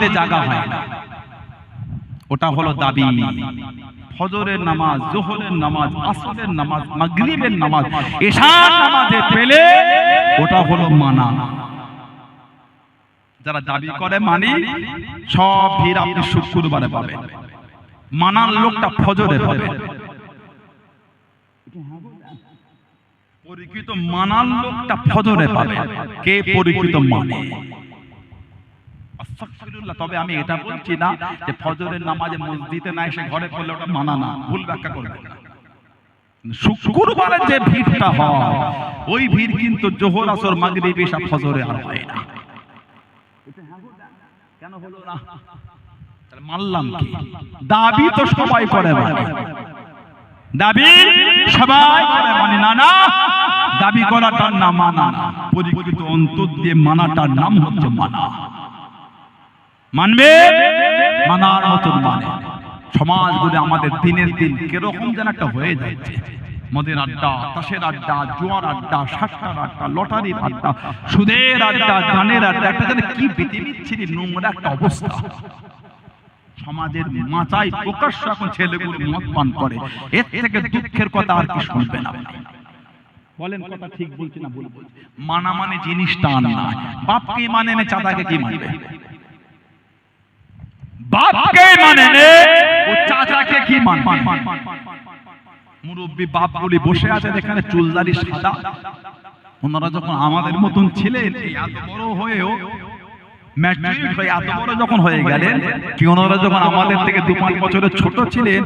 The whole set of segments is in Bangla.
দাবিতে জাগা হয় না, ওটা হলো দাবি। ফজরের নামাজ, যোহরের নামাজ, আসরের নামাজ, মাগরিবের নামাজ, এশার নামাজে পেলে ওটা হলো মানা। যারা দাবি করে মানি, সব ভিড় আপনি শুক্রবারে পাবেন, মানার লোকটা ফজরে পাবেন। পরিচিত মানার লোকটা ফজরে পাবেন। কে পরিচিত মানে? তবে আমি এটা বলছি না যে ফজরের নামাজে মসজিদে না এসে ঘরে পড়লে ওটা মানা না, ভুল ব্যাখ্যা করবেন না। শুক্রবারে যে ভিড়টা হয় ওই ভিড় কিন্তু জোহর, আসর, মাগরিব, এশা, ফজরে আর হয় না। কেন হলো না? তাহলে মানলাম কি? দাবি তো সবাই করে মানে, দাবি সবাই করে মানে না, না দাবি করাটার নাম মানা না, পরিচিত অন্তর দিয়ে মানাটার নাম হচ্ছে মানা। মানবে, মানার মতন মানে। সমাজগুলো আমাদের দিনের দিন কিরকম যেন একটা হয়ে যাচ্ছে, মদের আড্ডা, তাসের আড্ডা, জুয়ার আড্ডা, সাতটার আড্ডা, লটারির আড্ডা, সুদের আড্ডা, গানের আড্ডা, একটা যেন কি বিচ্ছিরি নোংরা একটা অবস্থা। সমাজের মাচায় প্রকাশ্য এখন ছেলেগুলো মদ পান করে, এর থেকে দুঃখের কথা আর কি শুনবে না? বলেন কথা ঠিক বলছি না ভুল বলছি? মানা মানে জিনিসটা না, বাপকে মানে না, চাচাকে কি মানবে? বাপকে মানে নে, ও চাচাকে কি মানবে? মুরব্বী বাপগুলি বসে আছে এখানে, চুলদারি সাদা। ওনারা যখন আমাদের মতন ছিলেন, এত বড় হয়েও ম্যাচুরিট হয়ে এত বড় যখন হয়ে গেলেন, কি ওনারা যখন আমাদের থেকে 2-5 বছরের ছোট ছিলেন,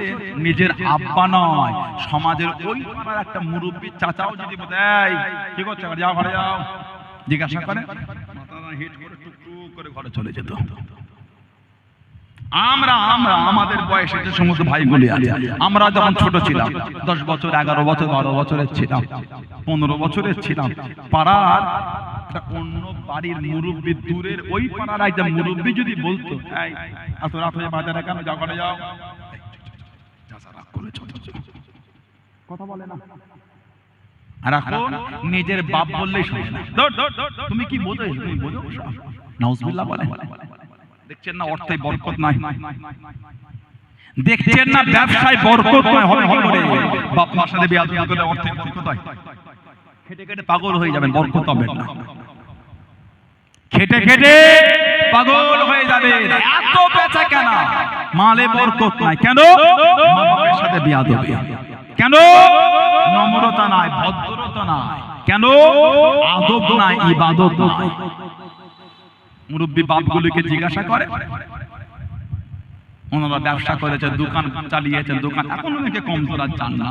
নিজের আব্বা নয়, সমাজের ওই পাড়ার একটা মুরব্বী চাচাও যদি বলে, এই কি করছো, যাও ঘরে যাও, জিজ্ঞাসা করে, মাথাটা হিট করে টুকটুক করে ঘরে চলে যেত। আমরা আমাদের বয়সে যে সমস্ত ভাইগুলি আছে, আমরা যখন ছোট ছিলাম, 10 বছর, 11 বছর, 12 বছরের ছিলাম, 15 বছরের ছিলাম, পাড়ার একটা অন্য বাড়ির মুরব্বী, দূরের ওই পাড়ার একটা মুরব্বী যদি বলতো, এই এত রাত হয়ে বাজারে কেন, যাও ঘরে যাও, কথা বলে না। আর এখন নিজের বাপ বললেই শোনে না। তুমি কি বোঝো? তুমি বোঝো? নাউজুবিল্লাহ বলে। দেখছেন না অর্থে বরকত নাই? দেখছেন না ব্যবসায় বরকত নাই? হবে কি করে? বাপ মার সাথে বেয়াদবি করলে অর্থে বরকত হয়? খেটে খেটে পাগল হয়ে যাবেন, বরকত হবে না। খেটে খেটে পাগল হয়ে যাবে, এত বেচা কেন, মালে বরকত নাই। কেন? মা বাবার সাথে বেয়াদবি। কেন? নম্রতা নাই, ভদ্রতা নাই। কেন? আদব নাই, ইবাদত নাই। মুরব্বী বাপগুলোকে জিজ্ঞাসা করে, ওনারা ব্যবসা করেছেন, দোকান চালিয়েছেন, দোকান এখন অনেকে কম করার চান না।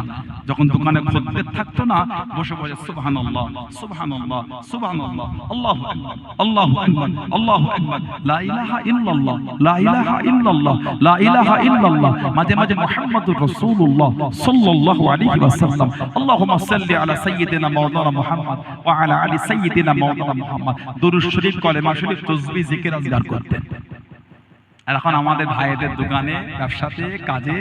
যখন দোকানে খদ্দের থাকতো না, বসে বসে সুবহানাল্লাহ, সুবহানাল্লাহ, সুবহানাল্লাহ, আল্লাহু আকবার, আল্লাহু আকবার, আল্লাহু আকবার, লা ইলাহা ইল্লাল্লাহ, লা ইলাহা ইল্লাল্লাহ, লা ইলাহা ইল্লাল্লাহ, মাঝে মাঝে মুহাম্মাদুর রাসূলুল্লাহ সাল্লাল্লাহু আলাইহি ওয়াসাল্লাম, আল্লাহুম্মা সাল্লি আলা সাইয়্যিদিনা মাওলানা মুহাম্মদ ওয়া আলা আলি সাইয়্যিদিনা মাওলানা মুহাম্মদ, দরুদ শরীফ, কলেমা শরীফ, তাসবিহ, জিকির, আজকার করতেন। আর এখন আমাদের ভাইদের দোকানে, ব্যবসাতে, কাজে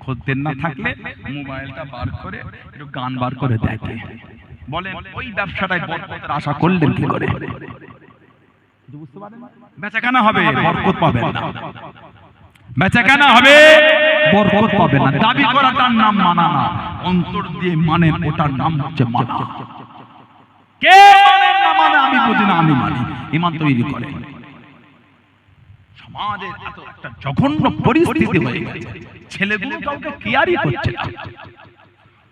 খদ্দের না থাকলে মোবাইলটা বার করে একটু গান বার করে দেখে। বলেন ওই ব্যবসাটায় বরকতের আশা করলেন কি করে? বেচাকেনা হবে, বরকত পাবেন না। বেচাকেনা হবে, বরকত পাবেন না। দাবি করাটার নাম মানা না, অন্তর দিয়ে মানে ওটার নাম হচ্ছে মানা। কে মানেন না মানে আমি বুঝি না, আমি মানি। ঈমান তৈরি করে। সমাজের এত একটা জঘন্য পরিস্থিতি হয়ে গেছে, ছেলেগুলো কাউকে কেয়ারই করছে না।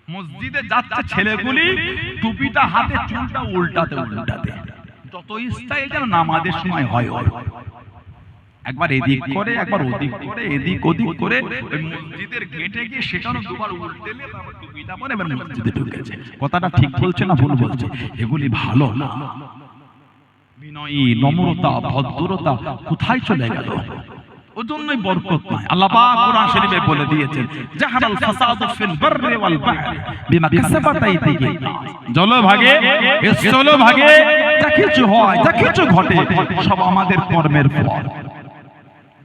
মসজিদে যাচ্ছে ছেলেগুলি, টুপিটা হাতে, চুলটা উল্টাতে উল্টাতে, যত স্টাইল যেন নামাজের সময় হয়। একবার এদিক করে, একবার ওদিক করে, এদিক ওদিক করে, ওই মসজিদের গেটে গিয়ে সেখানে দুবার উল্টেলে টুপিটা পরে এবার মসজিদে ঢুকেছে। কথাটা ঠিক বলছে না ভুল বলছে? এগুলি ভালো না। বিনয়ী, নম্রতা, ভদ্রতা কোথায় চলে গেল? ওজন্যই বরকত নাই। আল্লাহ পাক কোরআন শরীফে বলে দিয়েছেন, জাহারাল ফাসাদু ফিল বাররি ওয়াল বাহরি বিমা কাসাবাত আইদিহিন নাস। জলভাগে, স্থলভাগে যা কিছু হয়, যা কিছু ঘটে, সব আমাদের কর্মের ফল।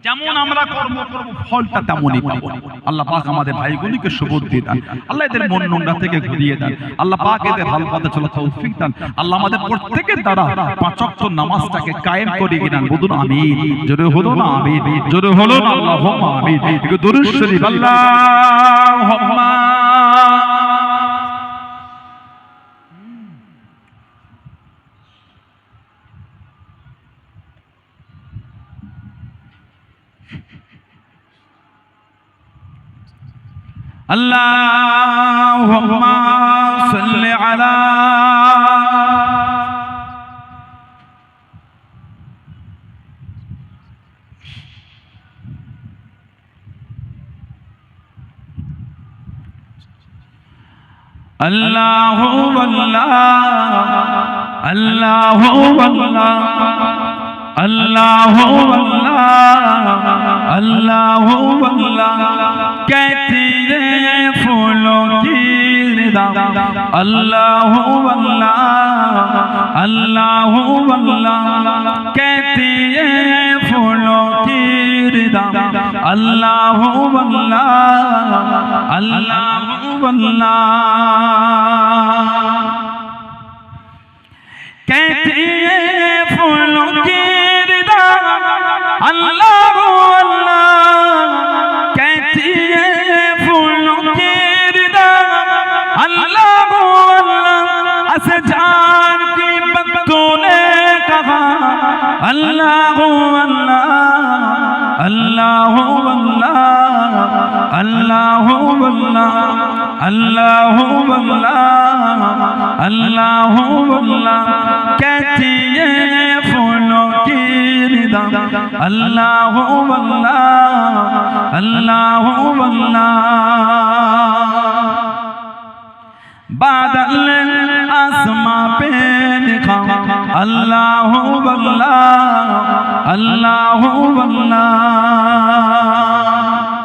যেমন আমরা কর্ম করব ফলটা তেমনই পাবো। আল্লাহ পাক আমাদের ভাইগুলিকে সুবুদ্ধি দান, আল্লাহ এদের মন নোংরা থেকে ঘুরিয়ে দেন, আল্লাহ পাক এদের ভালো পথে চলার তৌফিক দান। আল্লাহ আমাদের প্রত্যেকের দ্বারা পাঁচ ওয়াক্ত নামাজটাকে কায়েম করিয়ে দেন। বলুন আমিন। জোরে হলো না আমিন? জোরে হলো না আল্লাহুম্মা আমিন? একটু দরুদ শরীফ আল্লাহুম্মা আল্লাহুম্মা সাল্লি আলা আল্লাহু আল্লাহ আল্লাহু আল্লাহ अल्लाहु अल्लाह अल्लाहु अल्लाह कहती है फूलों की रिदा अल्लाहु अल्लाह अल्लाहु अल्लाह कहती है फूलों की रिदा अल्लाहु अल्लाह अल्लाहु अल्लाह कहती है फूलों की अल्लाह अल्लाह कहती है फूलों की रिदा अल्लाह अल्लाह असजान की बत्तों ने कहा अल्लाह अल्लाह अल्लाह अल्लाह अल्लाह अल्लाह अल्लाह अल्लाह अल्लाह कहती है फूलों की रिदा अल्लाह अल्लाह अल्लाह अल्लाह बादल आसमां पे लिखा अल्लाह अल्लाह अल्लाह अल्लाह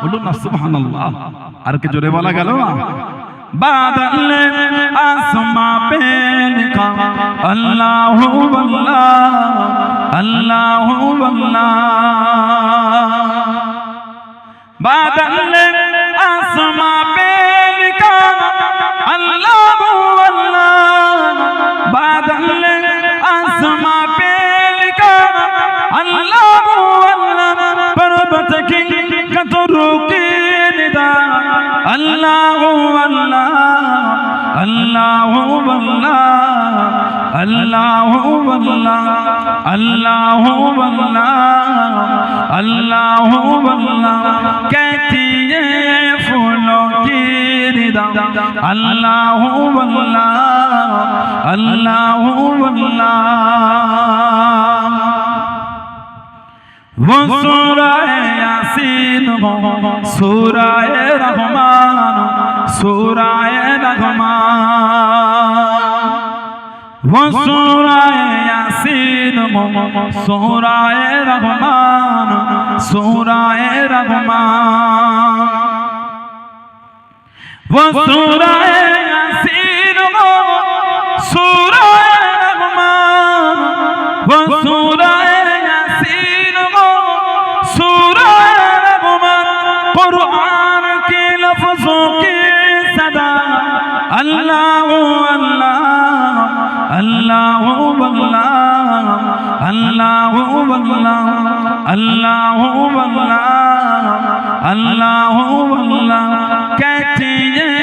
बोलो ना सुभान अल्लाह আর কে জোরে বলা গেল না बादल आसमां पे लिखा अल्लाह अल्लाह अल्लाह अल्लाह बादल आसमां पे लिखा अल्लाह अल्लाह बादल आसमां पे लिखा अल्लाह अल्लाह पर्वत की कतरों की निदा अल्लाह अल्लाह अल्लाह अल्लाह अल्लाह अल्लाह अल्लाह अल्लाह अल्लाह कहती है फूलों की रिदा अल्लाह अल्लाह अल्लाह अल्लाह वो सूरा यासीन हो सूरा रहमान सूरा रहमान वो सूरा यासीन हो सूरा रहमान सूरा रहमान वो सूरा यासीन हो सूरा रहमान वो सूरा कुरान के लफ्जों की सदा अल्लाह अल्लाह अल्लाह अल्लाह अल्लाह अल्लाह अल्लाह अल्लाह कहती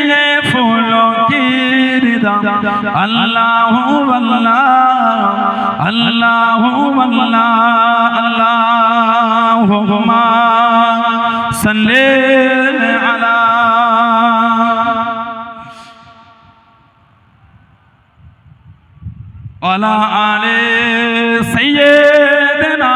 है फूलों की रिदा अल्लाह अल्लाह अल्लाह अल्लाह अल्लाहुम्मा सल्ले अला अला आले सय्यदना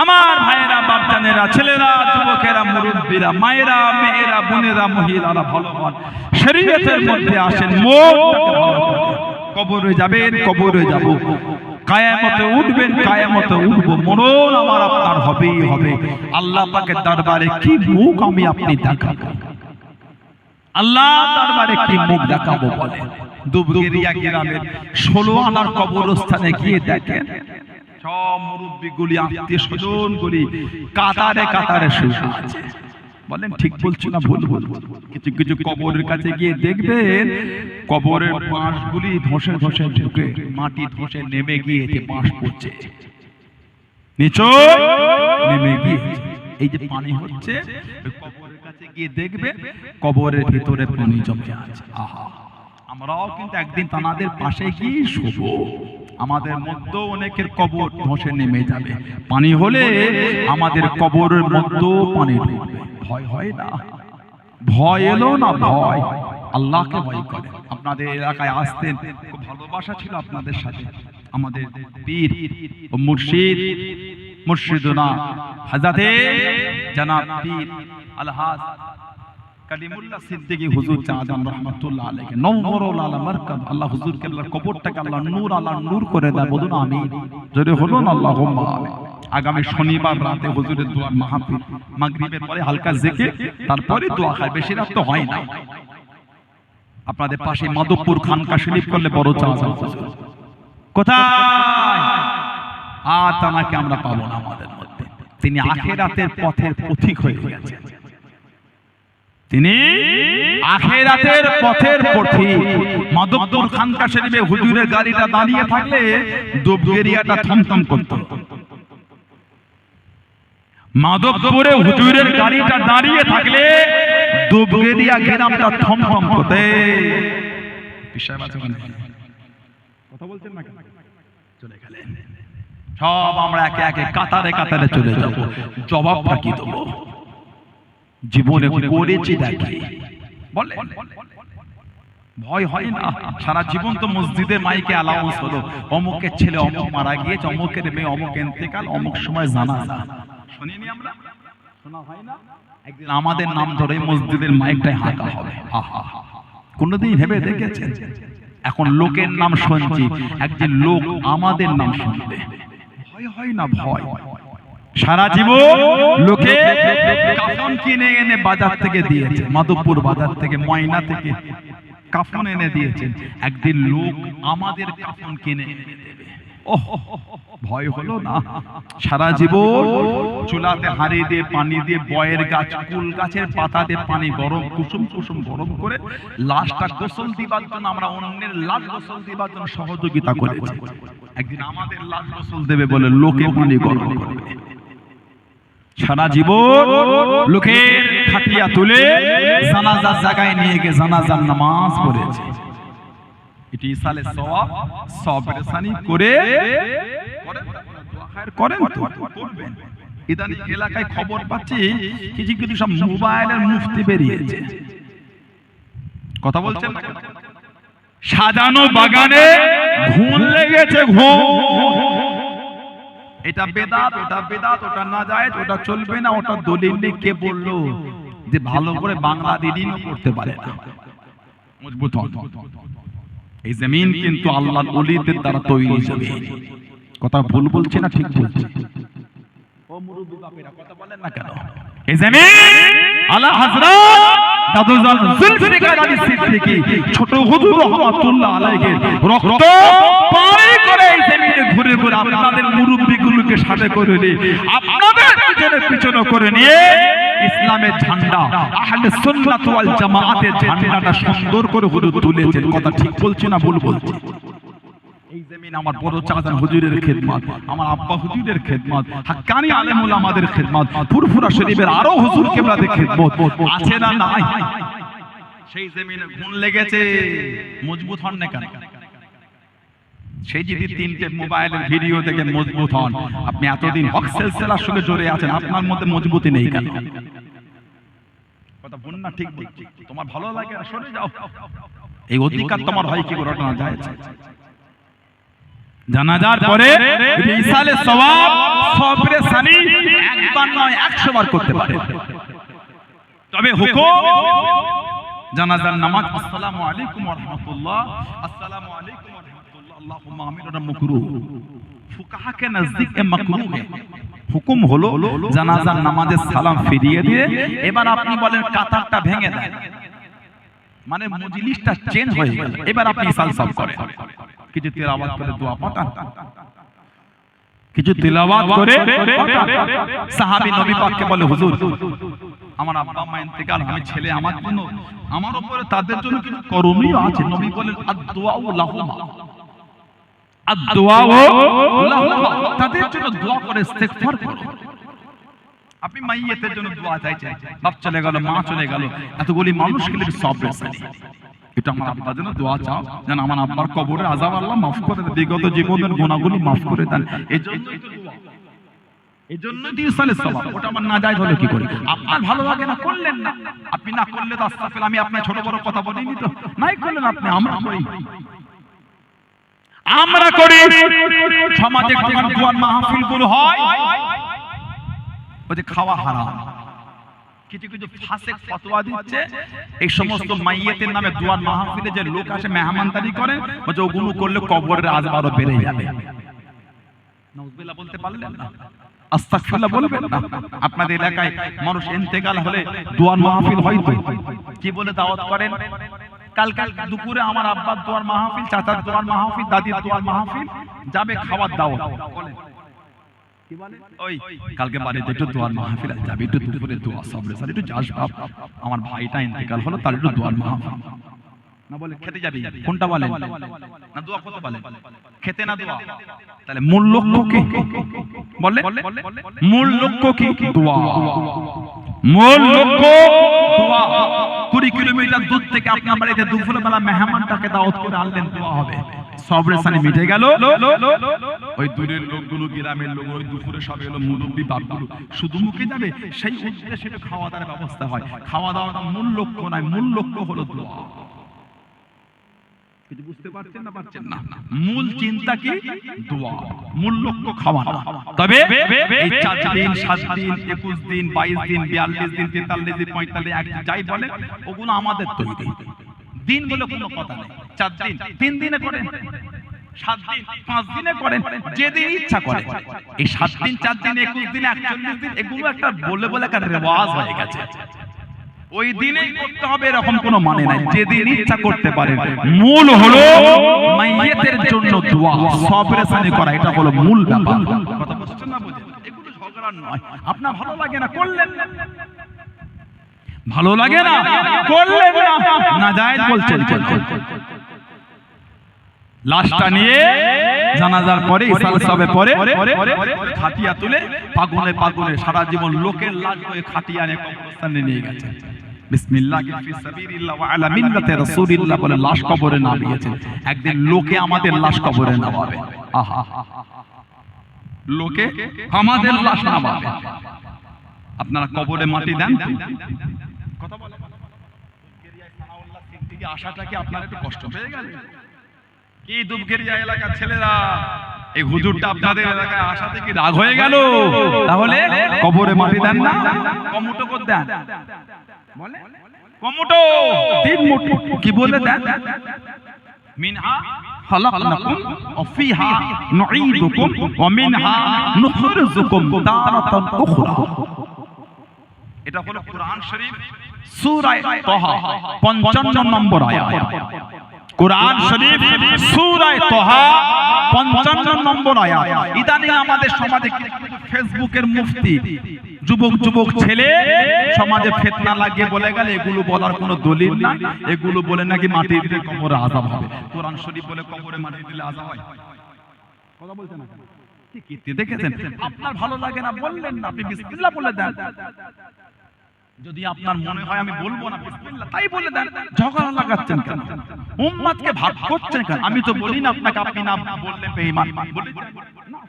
আমার ভাইয়েরা বাপজানেরা ছেলেরা যুবকেরা মুরব্বীরা মায়েরা মেয়েরা বোনেরা মহিলারা ভালোবান শরীয়তের মধ্যে আসেন মনটাকে ভালো করে কবরে যাবেন কবরে যাব কায়ামতে উঠবেন কায়ামতে উঠবো মরণ আমার আপনার হবেই হবে আল্লাহ পাকের দরবারে কি মুখ আমি আপনি দেখাবো আল্লাহ দরবারে কি মুখ দেখাবো বলে দুবগেরিয়া গ্রামের 16 আনার কবরস্থানে গিয়ে দেখেন সব মুরব্বিগুলি আত্মীয় স্বজনগুলি কাতারে কাতারে শুয়ে আছে। বলেন ঠিক বলছি না ভুল বলবো? কিছু কিছু কবরের কাছে গিয়ে দেখবেন কবরের বাঁশগুলি ধসে ধসে ঢুকে মাটি ধসে নেমে গিয়েছে, বাঁশ পড়ছে নিচে নেমে গিয়ে এই যে পানি হচ্ছে, কবরের কাছে গিয়ে দেখবে কবরের ভিতরে পানি জমে আছে। আহা, আমরাও কিন্তু একদিন তাদের পাশে গিয়ে শোবো। আমাদের মধ্যে অনেকের কবর ধসে নেমে যাবে, পানি হলে আমাদের কবরের মধ্যেও পানি ঢুকবে। ভয় হয় না? ভয় এলো না? ভয় আল্লাহকে ভয় করে। আপনাদের এলাকায় আসতেন, খুব ভালোবাসা ছিল আপনাদের সাথে। আমাদের পীর ও মুর্শিদ মুর্শিদুনা হযরতে জনাব পীর আলহাজ কালিমুল্লাহ সিদ্দিকী হুজুর চাঁদান রহমাতুল্লাহ আলাইহি নওরুল আলা মারকাব। আল্লাহ হুজুরকে আল্লাহর কবরটাকে আল্লাহ নূর আলা নূর করে দেয়। বলুন আমিন। জোরে বলুন আল্লাহুম্মা আমিন। আগামী শনিবার রাতে হুজুরের দোয়া মাহফিল, মাগরিবের পরে হালকা জিকির, তারপরে দোয়া হয়। বেশি রাত তো হয় না। আপনাদের পাশে মাধবপুর খানকা শরীফ করলে বড় চাঁদা হুজুর কোথায়? আর তাকে আমরা পাবো না আমাদের মধ্যে। তিনি আখিরাতের পথের পথিক হয়ে গেছেন। তিনি আখিরাতের পথের পথিক। মাধবপুর খানকা শরীফে হুজুরের গাড়িটা দাঁড়িয়ে থাকলে দুবগেরিয়াটা থমথম করত। মাধবপুরে হুজুরের গাড়িটা দাঁড়িয়ে থাকলে দুবগেরিয়া গ্রামটা থমথম করতে। কথা বলছেন না? চলে গেলেন সব। আমরা একে একে কাতারে কাতারে চলে যাব। জবাবটা কি দেবো? জীবনে করেছি দেখি। বলে ভয় হয় না? সারা জীবন তো মসজিদে মাইকে অ্যালাউন্স হলো, অমুকের ছেলে অমুক মারা গিয়েছে, অমুকের মেয়ে অমুক ইন্তেকাল, অমুক সময় জানাজা। শুনিনি আমরা? শোনা হয় না? একদিন আমাদের নাম ধরে মসজিদের মাইকটাই হাঁকা হবে। আহা, কোনদিন ভেবে দেখেছেন? এখন লোকের নাম শুনছি, একদিন লোক আমাদের নাম শুনবে। ভয় হয় না? ভয়। সারা জীবন লোকে কাফন কিনে এনে বাজার থেকে দিয়েছে, মাধবপুর বাজার থেকে, ময়না থেকে কাফন এনে দিয়েছেন। একদিন লোক আমাদের কাফন কিনে এনে দেবে। ওহ, ভয় হলো না? সারা জীবন চুলাতে হাঁড়ি দিয়ে পানি দিয়ে বয়ের গাছ, কুল গাছের পাতা দিয়ে পানি গরম, কুসুম কুসুম গরম করে লাশটা গোসল দিবার জন্য, আমরা অন্যের লাশ গোসল দিবার জন্য সহযোগিতা করেছি। একদিন আমাদের লাশ গোসল দেবে বলে লোকে পানি গরম করবে। সারা জীবন লোকের খাটিয়া তুলে জানাজার জায়গায় নিয়ে গিয়ে জানাজার নামাজ পড়েছে। এটি ইসালে সওয়াব, সবরে সানি করে করেন তো করবেন। ইদানিং এলাকায় খবর পাচ্ছি কিছু কিছু সব মোবাইলের মুফতি বেরিয়েছে। কথা বলছেন না? সাজানো বাগানে ঘুম লেগেছে, ঘুম। এটা বেদাত, ওটা বেদাত, ওটা না যায়, ওটা চলবে না, ওটা দলিল নেই। কে বললো যে ভালো করে বাংলা রিডিংও করতে পারে না? মজবুত হন। এই জমিন কিন্তু আল্লাহর ওলিদের দ্বারা তৈরি জমিন। কথা ভুল বলছি না ঠিক বলছি? ও মুরব্বি বাপেরা কথা বলেন না কেন? এই জমিন আলা হযরত দাদুজান জুলফিকার আলী সিদ্দিকী ছোট হুজুর রহমাতুল্লাহ আলাইহি রক্ত পানি করে এই জমিনে ঘুরে ঘুরে আপনাদের মুরব্বিগুলোকে সাথে করে নিয়ে, আপনাদের পিছনে পিছনে করে নিয়ে ইসলামের ঝান্ডা, আহলে সুন্নাত ওয়াল জামাআতের ঝান্ডাটা সুন্দর করে হুজুর তুলেছেন। কথা ঠিক বলছি না ভুল বলছি? এই জমিন আমার বড় চাচান হুজুরের খেদমত, আমার আব্বা হুজুরের খেদমত, হাক্কানি আলেম উলামাদের খেদমত, ফুরফুরা শরীফের আরো হুজুর কেবলাদের খেদমত আছে না নাই? সেই জমিনে ঘুম লেগেছে। মজবুত হন না কেন? সেই যদি তিনটে মোবাইলের ভিডিও থেকে মজবুত হন, আপনি এতদিন হক সিলসিলার সঙ্গে জড়ে আছেন, আপনার মধ্যে মজবুতি নেই কেন? কথা বল না ঠিক বলছি? তোমার ভালো লাগে না সরে যাও। এই অধিকার তোমার হয় কি করে না যায়? জানাজার পরে ইসালে সওয়াব, সবরে সানি একবার নয় 100 বার করতে পারে। তবে হুকুম জানাজার নামাজ আসসালামু আলাইকুম ওয়া রাহমাতুল্লাহ, আসসালামু আলাইকুম ওয়া রাহমাতুল্লাহ, আল্লাহুম্মা আমিন, ওটা মাকরুহ। ফুকাহা কে নজদীক এ মাকরুহ है। হুকুম হলো জানাজার নামাজের সালাম ফিরিয়ে দিয়ে এবার আপনি বলেন কাতারটা ভেঙে দেন, মানে মজলিসটা চেঞ্জ হয়ে গেল। এবার আপনি ইসাল সাল করেন, কিছু তেলাওয়াত করে দোয়া পাঠান, কিছু তেলাওয়াত করে সাহাবী নবী পাককে বলে, হুজুর আমার আব্বা আম্মা ইন্তেকাল, আমি ছেলে, আমার জন্য আমার উপরে তাদের জন্য কিছু করণীয় আছে। নবী বলেন আদ-দুআউ লাহুমা, আদ-দুআউ লাহুমা, তাদের জন্য দোয়া করে ইস্তেগফার করো। আপনি মাইয়েতের জন্য দোয়া চাইছেন, বাপ চলে গেল, মা চলে গেল, এতগুলি মানুষকে নিয়ে সবরে সালি, এটা আমার আব্বার জন্য দোয়া চাও যেন আমার আব্বার কবরে আযাব আল্লাহ মাফ করে দেন, বিগত জীবনের গুনাহগুলি মাফ করে দেন। এজন্যই তো দোয়া, এজন্যই তো ইসালের সওয়াব। ওটা আমার না যায় হলে কি করি? আপনার ভালো লাগে না, করলেন না। আপনি না করলে তো আস্তাগফিরুল্লাহ, আমি আপনার ছোট বড় কথা বলিনি তো, নাই করলেন আপনি, আমরা করি, আমরা করি। সমাজে যখন দোয়ার মাহফিলগুলো হয়, ওই যে খাওয়া হারাম, কিছু কিছু ফাসিক ফতোয়া দিচ্ছে এই সমস্ত মাইয়েতের নামে দোয়ার মাহফিলে যে লোক আসে মেহমানদারি করেন, বলছে ওগুলো করলে কবরের আযাব আরো বেড়ে যাবে। নাউযুবিল্লাহ বলতে পারলেন না, আস্তাগফিরুল্লাহ বলবেন না। আপনাদের এলাকায় মানুষ ইন্তেকাল হলে দোয়ার মাহফিল হয় তো, কি বলে দাওয়াত করেন? কাল দুপুরে আমার আব্বার দোয়ার মাহফিল, চাচার দোয়ার মাহফিল, দাদির দোয়ার মাহফিল, যাবে খাওয়ার দাওয়াত। কি বলে? ওই কালকে বাড়িতে একটু দোয়ার মাহফিল আছে, যাবে একটু দুপুরে দোয়া সবরে সাথে একটু যাস বাপ, আমার ভাইটা ইন্তেকাল হলো, তার একটু দোয়ার মাহফিল। না বলে খেতে যাবি, কোনটা বলেন? না দোয়া কত বলেন? খেতে না দোয়া। তাহলে মূল লক্ষ্য কি? বলে মূল লক্ষ্য কি? দোয়া। মূল লক্ষ্য দোয়া। 20 কিলোমিটার দূর থেকে আপনার বাড়িতে দুপুরে বেলা মেহমানটাকে দাওয়াত করে আনলেন, দোয়া হবে, সবরের সানি মিটে গেল। ওই দূরের লোকগুলো, গ্রামের লোক, ওই দুপুরে সব এলো, মুরব্বী বাপগুলো শুধু মুখে যাবে, সেই উদ্দেশ্যে সেটা খাওয়া দাওয়ার ব্যবস্থা হয়। খাওয়া দাওয়াটা মূল লক্ষ্য নয়, মূল লক্ষ্য হলো দোয়া। কিছু বুঝতে পারছেন না? পারছেন না? মূল চিন্তা কি? দোয়া। মূল লক্ষ্য খাওয়া না। তবে এই 4 দিন, 7 দিন, 21 দিন, 22 দিন, 42 দিন, 43 দিন, 45 দিন, যাই বলে ওগুলো আমাদের তৈরি দিন বলে কোনো কথা নেই। 4 দিন, 3 দিনে করেন, 7 দিন, 5 দিনে করেন, যেদিন ইচ্ছা করেন। এই 7 দিন, 4 দিন, 21 দিন, 41 দিন, এগুলো একটা বলে একটা রেওয়াজ হয়ে গেছে। ওই দিনেই করতে হবে এরকম কোনো মানে নাই, যেদিন ইচ্ছা করতে পারেন। মূল হলো মাইয়েতের জন্য দোয়া, সবরে সানি করা, এটা হলো মূল ব্যাপার। কথা বুঝছেন না? বুঝেন? এগুলো ঝগড়া নয়। আপনার ভালো লাগে না, করলেন না, ভালো লাগে না, করলেন না, না যায় বলছেন। লাশটা নিয়ে জানাজার পরে ইসাল সবে পরে খাটিয়া তুলে পাগলে পাগলে সারা জীবন লোকের লাশ হয়ে খাটিয়া নিয়ে কবরস্থানে নিয়ে গেছে। বিসমিল্লাহ ফি সাবিলিল্লাহ ওয়া আলা মিল্লাতি রাসূলিল্লাহ বলে লাশ কবরে নামিয়েছেন। একদিন লোকে আমাদের লাশ কবরে নামাবে। আহা, লোকে আমাদের লাশ নামাবে। আপনারা কবরে মাটি দেন? কথা বলেন। দুবগেরিয়া সানাউল্লাহ সিদ্দিকী আশাটা কি আপনার একটু কষ্ট পেয়ে গেল? কি দুবগেরিয়া এলাকার ছেলেরা, এই হুজুরটা আপনাদের এলাকায় আসাতে কি রাগ হয়ে গেল? তাহলে কবরে মাটি দেন না, কমুটো করে দেন। বলে কমুটো 3 মুঠো, কি বলে দেন? মিনহা খালাকনাকুম ওয়া ফিহা নুঈদুকুম ওয়া মিনহা নুখরিজুকুম তারাতান উখরা। এটা হলো কোরআন শরীফ সূরা তাহা 55 নম্বর আয়াত। কোরআন শরীফ সূরা তাহা 55 নম্বর আয়াত। ইদানিং আমাদের সমাজে ফেসবুকের মুফতি যুবক ছেলে সমাজে ফিতনা লাগিয়ে বলে গেল এগুলো বলার কোনো দলিল না, এগুলো বলে নাকি মাটি দিলে কবরে আযাব হবে। কোরআন শরীফ বলে কবরে মাটি দিলে আযাব হয়? কথা বলছেন না কেন? কি কীর্তি দেখেছেন? আপনার ভালো লাগে না, বললেন না, আপনি বিসমিল্লাহ বলে দেন। যদি আপনার মনে হয় আমি বলবো না বিসমিল্লাহ, তাই বলে দেন। ঝগড়া লাগাচ্ছেন কেন? উম্মতকে ভাগ করছেন কেন? আমি তো বলি না আপনাকে, আপনি না বললে বেঈমান বলি না,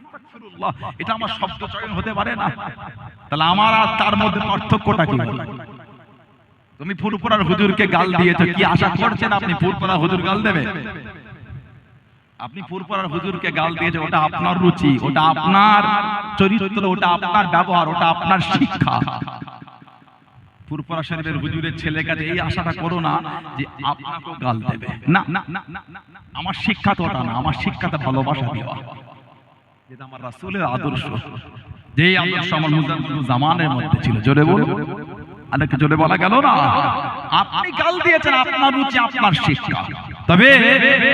আস্তাগফিরুল্লাহ, এটা আমার শব্দ চয়ন হতে পারে না। তাহলে আমার আর তার মধ্যে পার্থক্যটা কি? তুমি ফুরফুরার হুজুরকে গাল দিয়েছো, কি আশা করছেন আপনি ফুরফুরা হুজুর গাল দেবে? আপনি ফুরফুরার হুজুরকে গাল দিয়েছেন, ওটা আপনার রুচি, ওটা আপনার চরিত্র, ওটা আপনার ব্যবহার, ওটা আপনার শিক্ষা। ফুরফুরা শরীফের হুজুরের ছেলে কাছে এই আশাটা করো না যে আপনাকেও গাল দেবে। না না না, আমার শিক্ষা তো ওটা না, আমার শিক্ষাতে ভালোবাসা দেওয়া, যেটা আমার রাসূলের আদর্শ, যেই আদর্শ আমার মুজাদ্দিদুল জামানের মধ্যে ছিল। জোরে বলুন, আরেকটু জোরে বলা গেল না? আপনি গাল দিয়েছেন, আপনার রুচি, আপনার শিক্ষা। তবে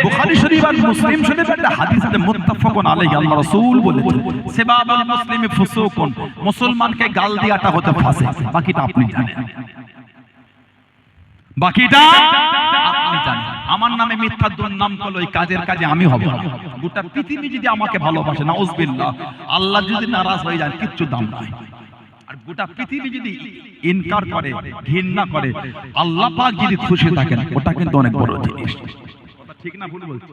বুখারী শরীফ আর মুসলিম শরীফ একটা হাদিস আছে মুত্তাফাকুন আলাইহি, আল্লাহ রাসূল বলেছেন সিবাবুল মুসলিমি ফুসুকুন, মুসলমানকে গাল দেওয়াটা হতে ফাসিক। বাকিটা আপনি জানেন, বাকিটা আপনি জানেন। আমার নামে মিথ্যা দুর্নাম করলে ওই কাজের কাজে আমি হব না। গোটা পৃথিবী যদি আমাকে ভালোবাসে, নাউজুবিল্লাহ, আল্লাহ যদি নারাজ হয়ে যান, কিচ্ছু দাম নাই। আর গোটা পৃথিবী যদি ইনকার করে, ঘৃণা করে, আল্লাহ পাক যদি খুশি থাকেন, ওটা কিন্তু অনেক বড় জিনিস। ঠিক না ভুল বলছি?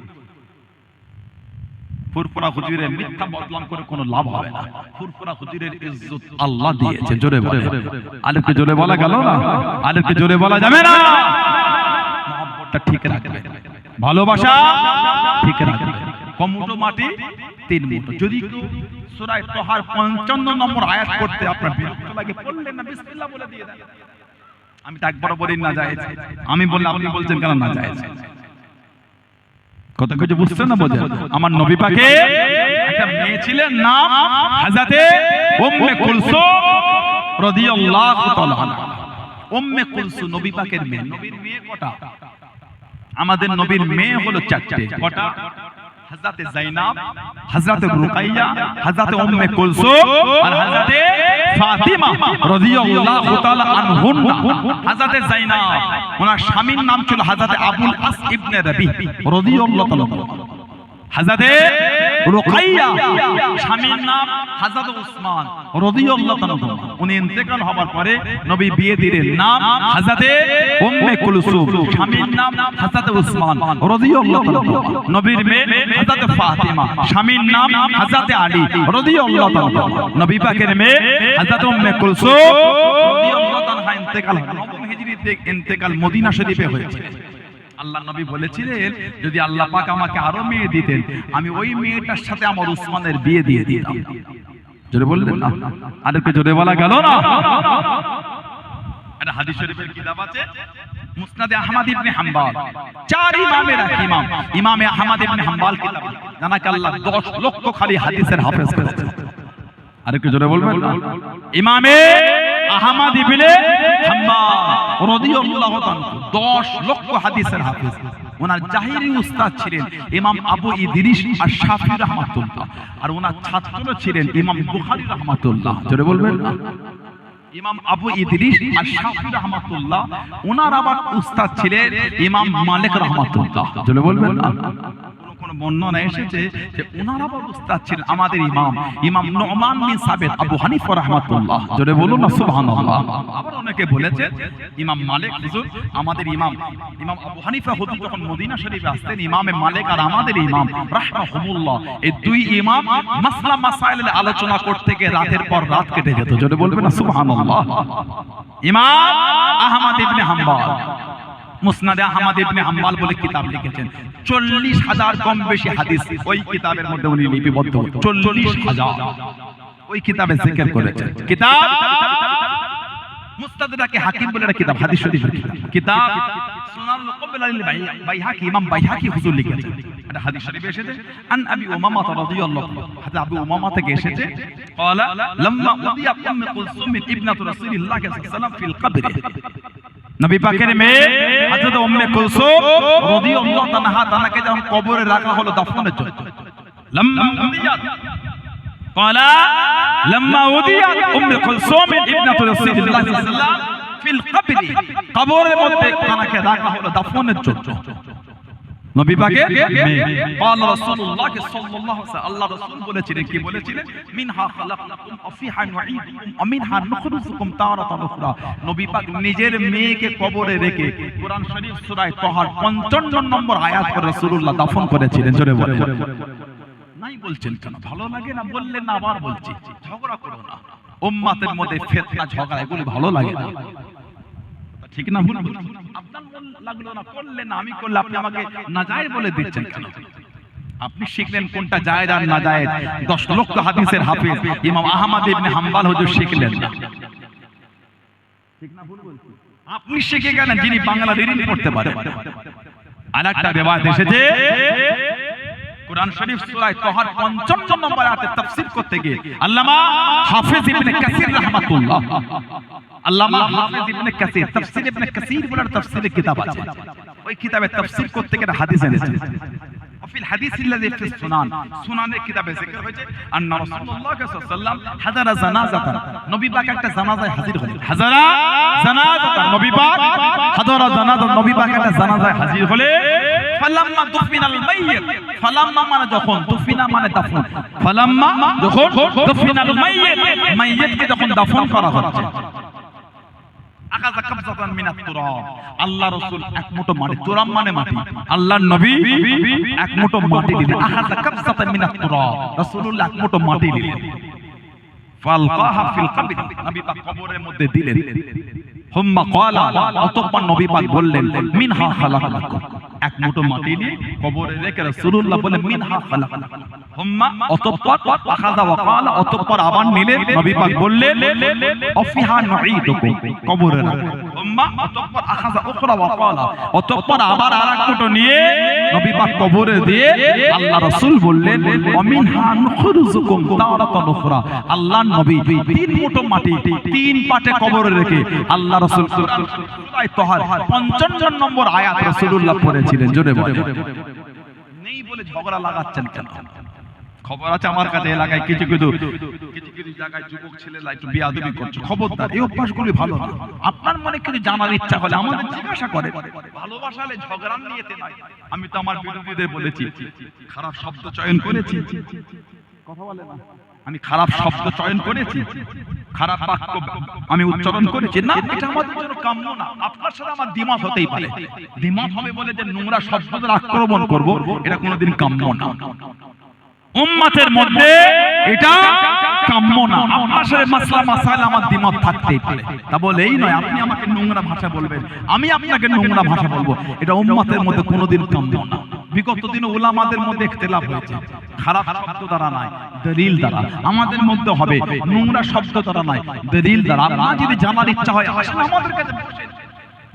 ফুরফুরা হুজুরের মিথ্যা বদনাম করে কোনো লাভ হবে না। ফুরফুরা হুজুরের ইজ্জত আল্লাহ দিয়েছে। জোরে বলে, আলেমকে জোরে বলা গেল না, আলেমকে জোরে বলা যাবে না। মহব্বতটা ঠিক রাখবে, ভালোবাসা ঠিক রাখবে। কমুটো মাটি 3 মুঠো। যদি সূরা তাহার 55 নম্বর আয়াত করতে আপনার বিরক্ত লাগে, পড়লেন না, বিসমিল্লাহ বলে দিয়ে দেন। আমি তো একবার বলি না জায়েজ, আমি বললে আপনি বলছেন কেন না জায়েজ? কথা কিছু বুঝছেন না? বোঝেন? আমার নবী পাকে একটা মেয়ে ছিলেন, নাম হযরতে উম্মে কুলসুম রাদিয়াল্লাহু তাআলা আনহা। উম্মে কুলসুম নবী পাকের মেয়ে। নবীর মেয়ে কটা? আমাদের নবীর মেয়ে হলো 4টে। কটা? হযরতে যায়েনব, হযরতে রুকাইয়া, হযরতে উম্মে কুলসুম আর হযরতে ফাতিমা রাদিয়াল্লাহু তাআলা আনহুন্না। হযরতে যায়েনব, ওনার স্বামীর নাম ছিল হযরতে আবুল আস ইবনে রবি রাদিয়াল্লাহু তাআলা। হযরতে রুকাইয়া, স্বামীর নাম হযরতে উসমান রাদিয়াল্লাহু তাআলা। উনি ইন্তেকাল হওয়ার পরে নবী বিয়ে দিলেন, নাম হযরতে উম্মে কুলসুম, স্বামীর নাম হযরতে উসমান রাদিয়াল্লাহু তাআলা। নবীর মেয়ে হযরতে ফাতিমা, স্বামীর নাম হযরতে আলী রাদিয়াল্লাহু তাআলা। নবী পাকের মেয়ে হযরতে উম্মে কুলসুম রাদিয়াল্লাহু তাআলা ইন্তেকাল হলো। 9 হিজরিতে ইন্তেকাল মদিনা শরীফে হয়েছে। আল্লাহ নবী বলেছিলেন, যদি আল্লাহ পাক আমাকে আরো মেয়ে দিতেন, আমি ওই মেয়েটার সাথে আমার উসমানের বিয়ে দিয়ে দিতাম। জোরে বললেন না? আরেকটু জোরে বলা গেল না? একটা হাদিস শরীফের কিতাব আছে মুসনাদে আহমদ ইবনে হাম্বল, 4 ইমামের এক ইমাম, ইমামে আহমদ ইবনে হাম্বল কিতাব, জানাকে আল্লাহ 10 লক্ষ খালি হাদিসের হাফেজ করেছেন। আরেকটু জোরে বলবেন না? ইমামে আহমদ ইবনে হাম্বল রাদিয়াল্লাহু তাআলা 10 লক্ষ হাদিসের হাফেজ। ওনার জাহিরি উস্তাদ ছিলেন ইমাম আবু ইদ্রিস আশ-শাফি রাহমাতুল্লাহ, আর ওনার ছাত্র ছিলেন ইমাম বুখারী রাহমাতুল্লাহ। জোরে বলবেন না? ইমাম আবু ইদ্রিস আশ-শাফি রাহমাতুল্লাহ, ওনার আবার উস্তাদ ছিলেন ইমাম মালিক রাহমাতুল্লাহ। জোরে বলবেন না? কোন বর্ণনা এসেছে যে ওনার আবার উস্তাদ ছিলেন আমাদের ইমাম ইমাম নুমান বিন সাবিত আবু হানিফা রাহমাতুল্লাহ। জোরে বলুন না সুবহানাল্লাহ। আবার অনেকে বলেছেন ইমাম মালিক হুজুর, আমাদের ইমাম ইমাম আবু হানিফা হুজুর যখন মদিনা শরীফে আসতেন, ইমামে মালিক আর আমাদের ইমাম রাহমাহুমুল্লাহ, এই 2 ইমাম মাসলা মাসাইলের আলোচনা করতে গিয়ে রাতের পর রাত কেটে যেত। জোরে বলবেন না সুবহানাল্লাহ। ইমাম আহমদ ইবনে হাম্বল মুসনাদে আহমদ ইবনে হাম্বল বলে কিতাব লিখেছেন। 40,000 কম বেশি হাদিস ওই কিতাবের মধ্যে উনি লিপিবদ্ধ। 40,000 ওই কিতাবে জিকির করেছেন। কিতাব মুস্তাদরাকে হাকিম বলে একটা কিতাব, হাদিস শরীফের কিতাব। কিতাব সুনানুল কুবরা লিল বাইহাকি, ইমাম বাইহাকি হুজুর লিখেছেন। এটা হাদিস শরীফে এসেছে আন আবি উমামা রাদিয়াল্লাহু আনহু, হাদিস আবু উমামা থেকে এসেছে, ক্বালা লাম্মা উদিয়া উম্মে কুলসুম ইবনাতু রাসূলিল্লাহ সাল্লাল্লাহু আলাইহি ওয়াসাল্লাম ফিল কবর। নবী পাকের মেয়ে হযরত উম্মে কুলসুম রাদিয়াল্লাহু তাআলা তাকে যখন কবরে রাখা হলো দাফনের জন্য, লাম্মা উদিয়া ক্বালা লাম্মা উদিয়া উম্মে কুলসুম ইবনাতু রাসূলিল্লাহ সাল্লাল্লাহু আলাইহি ওয়াসাল্লাম ফিল কবর, কবরের মধ্যে তাকে রাখা হলো দাফনের জন্য। নবী পাকের মেয়ে ক্বালা রাসূলুল্লাহ সাল্লাল্লাহু আলাইহি ওয়াসাল্লাম, আল্লাহ রাসূল বলেছিলেন, কি বলেছিলেন? মিনহা খালাকনাকুম ওয়া ফিহা নুঈদুকুম ওয়া মিনহা নুখরিজুকুম তারাতান উখরা। নবী পাক নিজের মেয়েকে কবরে রেখে কোরআন শরীফ সূরা তাহার 55 নম্বর আয়াত করে রাসূলুল্লাহ দাফন করেছিলেন। জোরে বলে নাই বলছেন কেন? ভালো লাগে না? বললেন না, আবার বলছি, ঝগড়া করো না। উম্মতের মধ্যে ফিতনা ঝগড়া এগুলো ভালো লাগে না। ঠিক না ভুল? আপনার মন লাগলো না, করলেন না, আমি করলে আপনি আমাকে নাজায়েজ বলে দিচ্ছেন কেন? আপনি শিখলেন কোনটা জায়েজ আর নাজায়েজ। 10 লক্ষ হাদিসের হাফেজ ইমাম আহমদ ইবনে হাম্বল হুজুর শিখলেন না। ঠিক না ভুল বলছি? আপনি শিখে গেলেন যিনি বাংলা রিডিং পড়তে পারেন। আরেকটা রিওয়ায়াত এসেছে কোরআন শরীফ সূরা তাহার 55 নম্বর আয়াতে তাফসীর করতে গিয়ে আল্লামা হাফেজ ইবনে কাসির রাহমাতুল্লাহ, আল্লামা হাফেজ ইবনে কাসির তাফসীর ইবনে কাসির বলে তাফসীরের কিতাব আছে। ওই ওই কিতাবে তাফসীর করতে গিয়ে হাদিস এনেছেন وفي الحديث الذي في السنن সুনানের কিতাবে जिक्र হয়েছে আন রাসূলুল্লাহ সাল্লাল্লাহু আলাইহি ওয়াসাল্লাম হাজারা জানাজাতান নবী পাক একটা জানাজায় হাজির হলেন হাজারা জানাজাতান নবী পাক হাজারা জানাজাত নবী পাক একটা জানাজায় হাজির হলেন ফালাম্মা দুফিনাল মাইয়িত ফালাম্মা মানে যখন দুফিনা মানে দাফন ফালাম্মা যখন দুফিনাল মাইয়িত মাইয়িতকে যখন দাফন করা হচ্ছে আকাযা কাবযাতান মিনাত তুরাব আল্লাহ রাসূল এক মুঠো মাটি তুরাব মানে মাটি আল্লাহর নবী এক মুঠো মাটি দিলেন আকাযা কাবযাতান মিনাত তুরাব রাসূলুল্লাহ এক মুঠো মাটি দিলেন ফালকাহা ফিল কবর নবী পাক কবরের মধ্যে দিলেন হুম্মা ক্বালা অতঃপর নবী পাক বললেন মিনহা খালাকাকুম এক মুঠো মাটি নিয়ে কবরে রেখে রাসূলুল্লাহ বলেন মিনহা খালাকাকুম হুম্মা অতঃপর আখাযা ওয়া ক্বালা অতঃপর আবার নিলেন নবী পাক বললেন অফিহা নুঈদুকুম কবরে রাখুন হুম্মা অতঃপর আখাযা উখরা ওয়া ক্বালা অতঃপর আবার আরেক মুঠো নিয়ে নবী পাক কবরে দিয়ে আল্লাহ রাসূল বললেন অমিনহা নুখরিজুকুম তারাতান উখরা আল্লাহর নবী তিন মুঠো মাটি তিন পাটে কবরে রেখে আল্লাহ রাসূল সূরা তাহার 55 নম্বর আয়াত রাসূলুল্লাহ পড়েছিলেন জোরে বলেন নেই বলে ঝগড়া লাগাচ্ছেন কেন খবর আছে আমার কাছে এলাকায় কিছু কিছু জায়গায় যুবক ছেলেরা একটু বিয়াদবি করছে খবরদার এই অভ্যাসগুলি ভালো না আপনার মনে কিছু জানার ইচ্ছা হলে আমাদের জিজ্ঞাসা করে ভালোবাসালে ঝগড়া নিয়েতে নাই আমি তো আমার বিরোধীদের বলেছি খারাপ শব্দ চয়ন করেছি কথা বলে না আমি খারাপ শব্দ চয়ন করেছি খারাপ বাক্য আমি উচ্চারণ করেছি না এটা আমাদের জন্য কাম্য না আপনার সাথে আমার দ্বিমত হতেই পারে দ্বিমত হবে বলে যে নোংরা শব্দের আক্রমণ করব এটা কোনোদিন কাম্য না উম্মতের মধ্যে এটা কাম্য না আপনার সাথে মাসলা মাসাইল আমার দ্বিমত থাকতেই পারে তা বলে এই নয় আপনি আমাকে নোংরা ভাষা বলবেন আমি আপনাকে নোংরা ভাষা বলবো এটা উম্মতের মধ্যে কোনোদিন কাম্য না বিগত দিনে উলামাদের মধ্যে ইখতিলাফ হয়েছে খারাপ শব্দ দ্বারা নয় দলিল দ্বারা আমাদের মধ্যে হবে নোংরা শব্দ দ্বারা নয় দলিল দ্বারা আপনার যদি জানার ইচ্ছা হয় আসেন আমাদের কাছে বসেন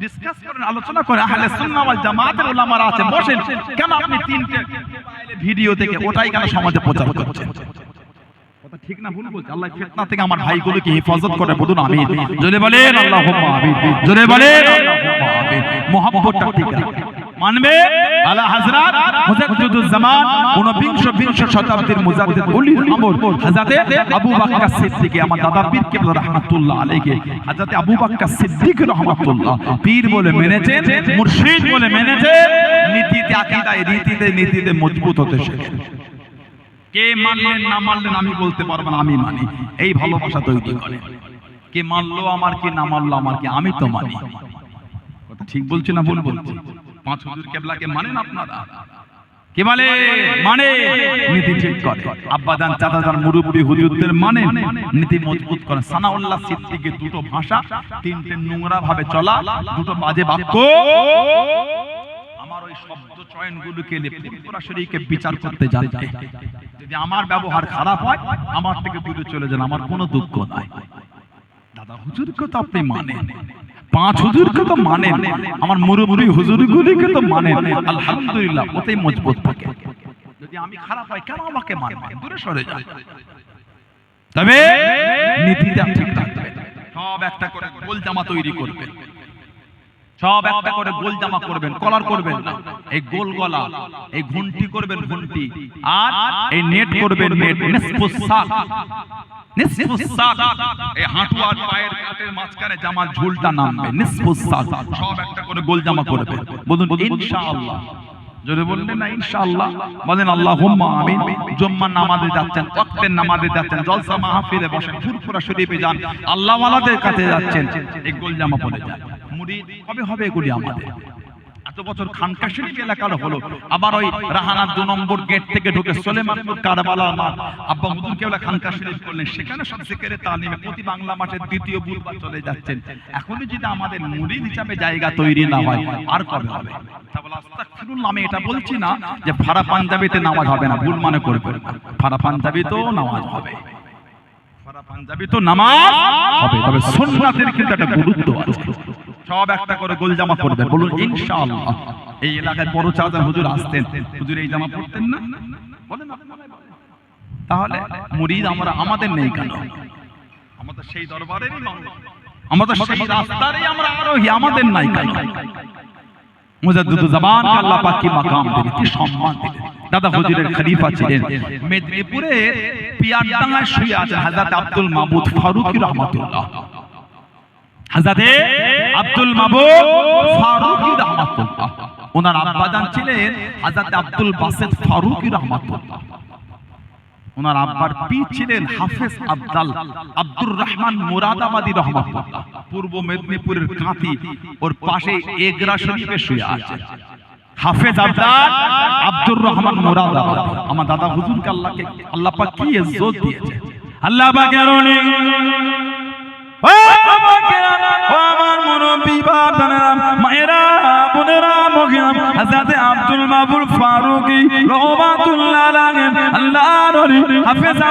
ডিসকাস করেন আলোচনা করেন আহলে সুন্নাহ ওয়াল জামাতের উলামারা আছে বসেন কেন আপনি তিনটে ভিডিও থেকে ওটাই কেন সমাজে প্রচার করছেন কথা ঠিক না ভুল বলছি আল্লাহ ফিতনা থেকে আমার ভাইগুলোকে হেফাজত করে বলুন আমিন জোরে বলেন আল্লাহুম্মা আমিন জোরে বলেন আল্লাহুম্মা আমিন মুহাব্বতটা ঠিক রাখবেন মানবে আলা হযরত মুজাদ্দিদুজ জামান 29 শতাব্দীর মুজাদ্দিদ উলিল আমর হযরত আবু বকর সিদ্দিক আমার দাদা পীর কিবলা রাহমাতুল্লাহ আলাইহি হযরত আবু বকর সিদ্দিক রাহমাতুল্লাহ পীর বলে মেনেছেন মুর্শিদ বলে মেনেছেন নীতিতে আকীদায় নীতিতে মজবুত হতে শিখেন কে মানলেন না মানলেন আমি বলতে পারবো না আমি মানি এই ভালোবাসা তৈরি করে কে মানলো আমার কি না মানলো আমার কি আমি তো মানি কথা ঠিক বলছি না ভুল বলছি পাঁচ হুজুর কিবলাকে মানেন আপনারা কে বলে মানে নীতি ঠিক করে আব্বাজান চাচাজান মুরব্বি হুজুরদের মানে নীতি মজবুত করে সানাউল্লাহ সিদ্দিকের দুটো ভাষা তিনটে নোংরা ভাবে চলা দুটো বাজে বাক্য আমার ওই শব্দ চয়নগুলোকে পুরো শরীরকে বিচার করতে জানতে যদি আমার ব্যবহার খারাপ হয় আমার থেকে দূরে চলে যান আমার কোনো দুঃখ নাই দাদা হুজুরকে তো আপনি মানেন পাঁচ হুজুরকে তো মানেন আমার মুরব্বি হুজুরগুলিকে তো মানেন আলহামদুলিল্লাহ ওতেই মজবুত থাকে যদি আমি খারাপ হয় কেন আমাকে মানবেন দূরে সরে যান তবে নীতিটা ঠিক রাখবেন সব একটা করে গোল জামা তৈরি করবেন সব একটা করে গোল জামা করবেন কলার করবেন না এই গোল গলা এই ঘুন্টি করবেন ঘুন্টি আর এই নেট করবেন নেট নিসফুস সাক এই হাঁটু আর পায়ের কাটের মাঝখানে জামার ঝুলটা নামবে নিসফুস সাক সব একটা করে গোল জামা করবেন বলুন ইনশাআল্লাহ যদি বললেন না ইনশাআল্লাহ বলেন আল্লাহুম্মা আমিন জুম্মার নামাজে যাচ্ছেন ওয়াক্তের নামাজে যাচ্ছেন জলসা মাহফিলে বসেন ফুরফুরা শরীফে যান আল্লাহ ওয়ালাদের কাছে যাচ্ছেন এই গোল জামা পরে যান মুরিদ কবে হবে এগুলি আমাদের এত বছর খানকা শরীফ এলাকার হলো আবার ওই রাহানার 2 নম্বর গেট থেকে ঢুকে সুলেমানপুর কারবালার মাঠ আব্বা হুজুর কেবলা খানকা শরীফ করলেন সেখানে সব জিকিরে তালিমে প্রতি বাংলা মাসের দ্বিতীয় বুধবার চলে যাচ্ছেন এখনই যদি আমাদের মুরিদ হিসাবে জায়গা তৈরি না হয় আর কবে হবে তাহলে আস্তাগফিরুল্লাহ আমি এটা বলছি না যে ফারা পাঞ্জাবিতে নামাজ হবে না ভুল মনে করবেন ফারা পাঞ্জাবিতেও নামাজ হবে ফারা পাঞ্জাবি তো নামাজ হবে তবে সুন্নাতের কিন্তু একটা গুরুত্ব আছে সব একটা করে গোল জামা করবেন বলুন ইনশাআল্লাহ এই এলাকায় বড় চাচা হুজুর আসতেন হুজুর এই জামা পরতেন না বলেন তাহলে মুরিদ আমরা আমাদের নেই কেন আমাদের সেই দরবারেরই মানুষ আমাদের সেই রাস্তারই আমরা আরোহী আমাদের নাই কেন মুজাদ্দিদুজ জামানকে আল্লাহ পাক কি মাকাম দিলেন, কি সম্মান দিলেন। দাদা হুজুরের খলিফা ছিলেন। মেদিনীপুরের পিয়ারডাঙ্গায় শুয়ে আছেন হযরত আব্দুল মাবুদ ফারুকী রহমাতুল্লাহ। হযরত আব্দুল মাবুদ ফারুকী রহমাতুল্লাহ, ওনার আব্বাজান ছিলেন হযরত আব্দুল বাসেত ফারুকী রহমাতুল্লাহ। ওনার আব্বার পীর ছিলেন হাফেজ আব্দুর রহমান মুরাদাবাদী রহমাতুল্লাহ। পূর্ব মেদিনীপুরের কাঁথি ওর পাশে এগরা শরীফে শুয়ে আছে হাফেজ আব্দুর রহমান মুরাদাবাদী। আমার দাদা হুজুরকে আল্লাহ পাক কি ইজ্জত দিয়েছে। আল্লাহ পাকের ওলি ও আমার মুরব্বি বাবারা মায়েরা বোনেরা মগিরাম হযরত আব্দুল মাবুদ ফারুকী রহমাতুল্লাহ আলাইহি আল্লাহর ওলি হাফেজ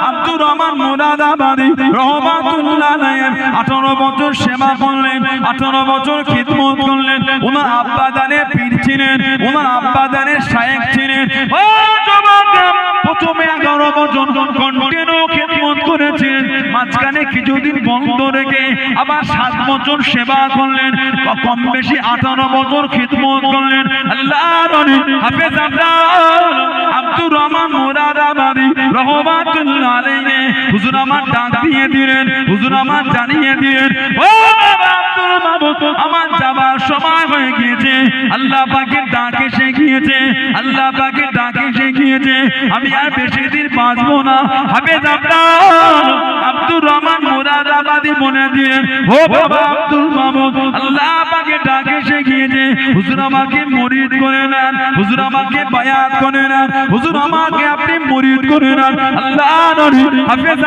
আব্দুর রহমান মুরাদাবাদী রহমাতুল্লাহ আলাইহি 18 বছর সেবা করলেন, 18 বছর খিদমত করলেন। ওনার আব্বা জানের পীর ছিলেন, ওনার আব্বা জানের শায়েখ ছিলেন। ও যুবকরা, প্রথমে 11 বছর কন্টিনিউ খিদমত করেছেন, মাঝখানে কিছুদিন বন্ধ রেখে আবার 7 বছর সেবা করলেন, কম বেশি 18 বছর খিদমত করলেন। আল্লাহর ওলি হাফেজ আব্দুর রহমান মুরাদাবাদী রহমাতুল্লাহ আলাইহি হুজুর আমার ডাক দিয়ে দিলেন, হুজুর আমার জানিয়ে দিলেন, ও বাবা আব্দুল মাবুদ আমার যাবার সময় হয়ে গিয়েছে। আল্লাহ পাকের ডাক এসে গিয়েছে, আল্লাহ পাকের ডাক এসে গিয়েছে, আমি আর বেশি দিন বাঁচবো না। হাফেজ আব্দুর রহমান মুরাদাবাদী মনে দিলেন, ও বাবা আব্দুল মাবুদ আল্লাহ পাকের ডাক এসে গিয়েছে, হুজুর আমাকে মুরিদ করে নেন, হুজুর আমাকে বায়াত করে নেন, হুজুর আমাকে আপনি মুরিদ করে নেন। আল্লাহর ওলি হাফেজ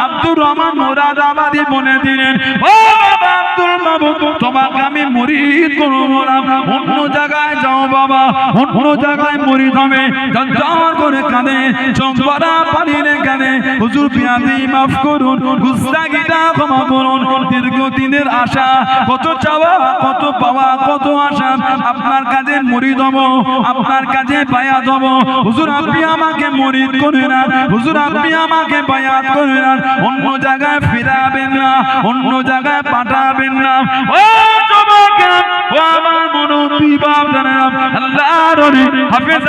আব্দুর রহমান মুরাদাবাদী মনে দিলেন, ও বাবা আব্দুল মাবুদ তোমাকে আমি মুরিদ করব না, অন্য জায়গায় যাও বাবা, অন্য জায়গায় মুরিদ হবে। জঞ্জাল করে কাঁদে, চম্পারা পানিরে কাঁদে, হুজুর বিয়াদি মাফ করুন, গুস্তাগিটা ক্ষমা করুন, দীর্ঘদিনের আশা, কত চাওয়া, কত পাওয়া, কত আশা, আপনার কাছে মুরিদ হব, আপনার কাছে বায়াত হব। হুজুর আপনি আমাকে মুরিদ করে নেন, হুজুর আপনি আমাকে বায়াত করে নেন, অন্য জায়গায় ফিরাবেন না, অন্য জায়গায় পাঠাবেন না। ও যুবকেরা, ও আমার মুরব্বি বাবারা, আল্লাহর ওলি হাফেজ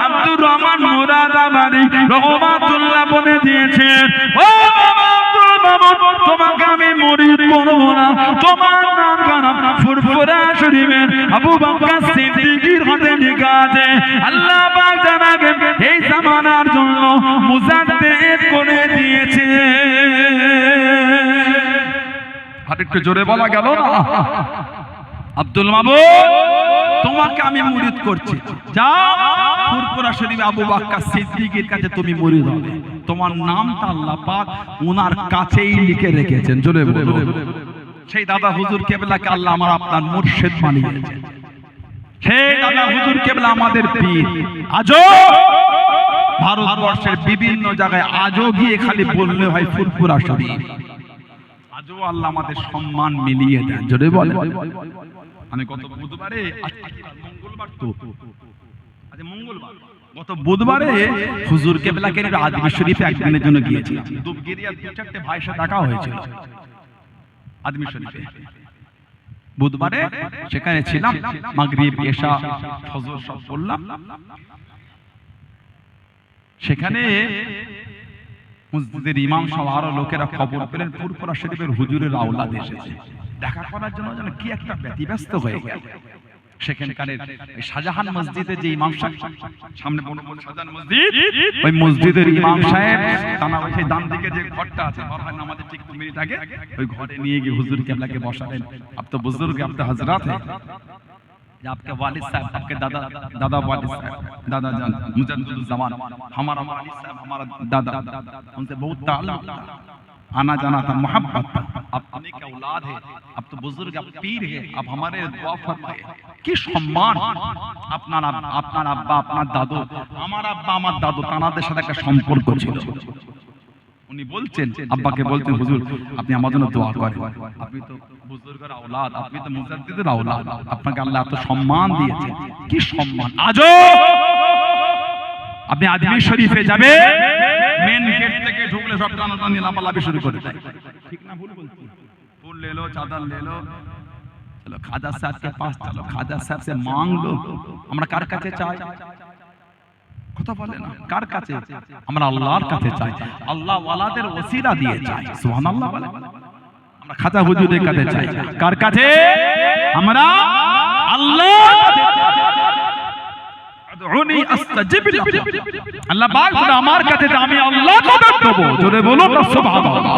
আব্দুর রহমান মুরাদাবাদী রহমাতুল্লাহ বলে দিয়েছেন, ও বাবা আব্দুল মাবুদ তোমাকে আমি মুরিদ করব না। তোমার নাম কানা ফুরফুরা শরীফের আবু বকর সিদ্দিকীর হাতে লেখা আছে, আল্লাহ পাক জানাকে এই জামানার জন্য মুজাদ্দিদ করে দিয়েছে। আর একটু জোরে বলা গেল না? আব্দুল মাবুদ তোমাকে আমি মুরিদ করছি, যাও ফুরফুরা শরীফ আবু বকর সিদ্দিকীর কাছে তুমি মুরিদ হবে। তোমার নামটা আল্লাহ পাক ওনার কাছেই লিখে রেখেছেন। জোরে বলো। সেই দাদা হুজুর কেবলাকে আল্লাহ আমার আপনার মুর্শিদ বানিয়েছেন, সেই দাদা হুজুর কেবলা আমাদের পীর। আজও ভারতবর্ষের বিভিন্ন জায়গায় আজও গিয়ে খালি বললে হয় ফুরফুরা শরীফ, আজও আল্লাহ আমাদের সম্মান মিলিয়ে দেন। জোরে বলে। আমি গত বুধবারে, মঙ্গলবার তো, আজ মঙ্গলবার, গত বুধবারে হুজুর কেবলাকে আজমির শরীফে একদিনের জন্য গিয়েছিলাম। দুবগিরিয়া 2-4টে ভাইয়ের সাথে দেখা হয়েছিল আজমির শরীফে। বুধবারে সেখানে ছিলাম, মাগরিব এশা ফজর সব পড়লাম। সেখানে মসজিদের ইমাম সহ আরো লোকেরা খবর পেলেন ফুরফুরা শরীফের হুজুরের আওলাদ এসেছে, দেখা করার জন্য যেন কি একটা ব্যতিব্যস্ত হয়ে গেল। সেখানকার শাহজাহান মসজিদে যে ইমাম সাহেব, সামনে বড় বড় শাহজাহান মসজিদ, ওই মসজিদের ইমাম সাহেব তানা ওই ডান দিকে যে ঘরটা আছে, ঘর নামাজের ঠিক 2 মিনিট আগে ওই ঘরে নিয়ে গিয়ে হুজুর কেবলাকে বসালেন। আপ তো বুজুর্গ, আপ তো হযরত है, आपके वालिद साहब, आपके दादा वालिद साहब, दादा जान मुजद्दिदुल जमान, हमारा वालिद साहब, हमारा दादा, उनसे बहुत ताल्लुक था, आना जाना था, मोहब्बत था। आप अपने के औलाद है, अब तो बुजुर्ग, अब पीर है, अब हमारे दुआ फरमाए। কি সম্মান! আপনার আব্বা, আপনার দাদু, আমার আব্বা, আমার দাদু, তানাদের সাথে একটা সম্পর্ক ছিল। উনি বলছেন, আব্বাকে বলতেন, হুজুর আপনি আমার জন্য দোয়া করেন, আপনি তো বুজুর্গের আওলাদ, আপনি তো মুজাদ্দিদের আওলাদ, আপনাকে আল্লাহ এত সম্মান দিয়েছে। কি সম্মান! আজও আপনি আজমির শরীফে যাবে, মেন গেট থেকে ঢুকলে সব টানাটানি লাফালাফি শুরু করে দেয়। ঠিক না ভুল বলছি? ফুল লে লো, চাদর লে লো, चलो खाजा साहब के पास चलो, खाजा साहब से मांग लो। আমরা কার কাছে চাই? কথা বলে না, কার কাছে? আমরা আল্লাহর কাছে চাই, আল্লাহ ওয়ালাদের ওসিলা দিয়ে চাই। সুবহানাল্লাহ বলে। আমরা খাজা হুজুরের কাছে চাই, কার কাছে? আমরা আল্লাহর কাছে আদউনি আস্তাজিব লাকুম। আল্লাহ পাক বলে আমার কাছে আমি আল্লাহ কবুল দেব। জোরে বলুন না সুবহানাল্লাহ।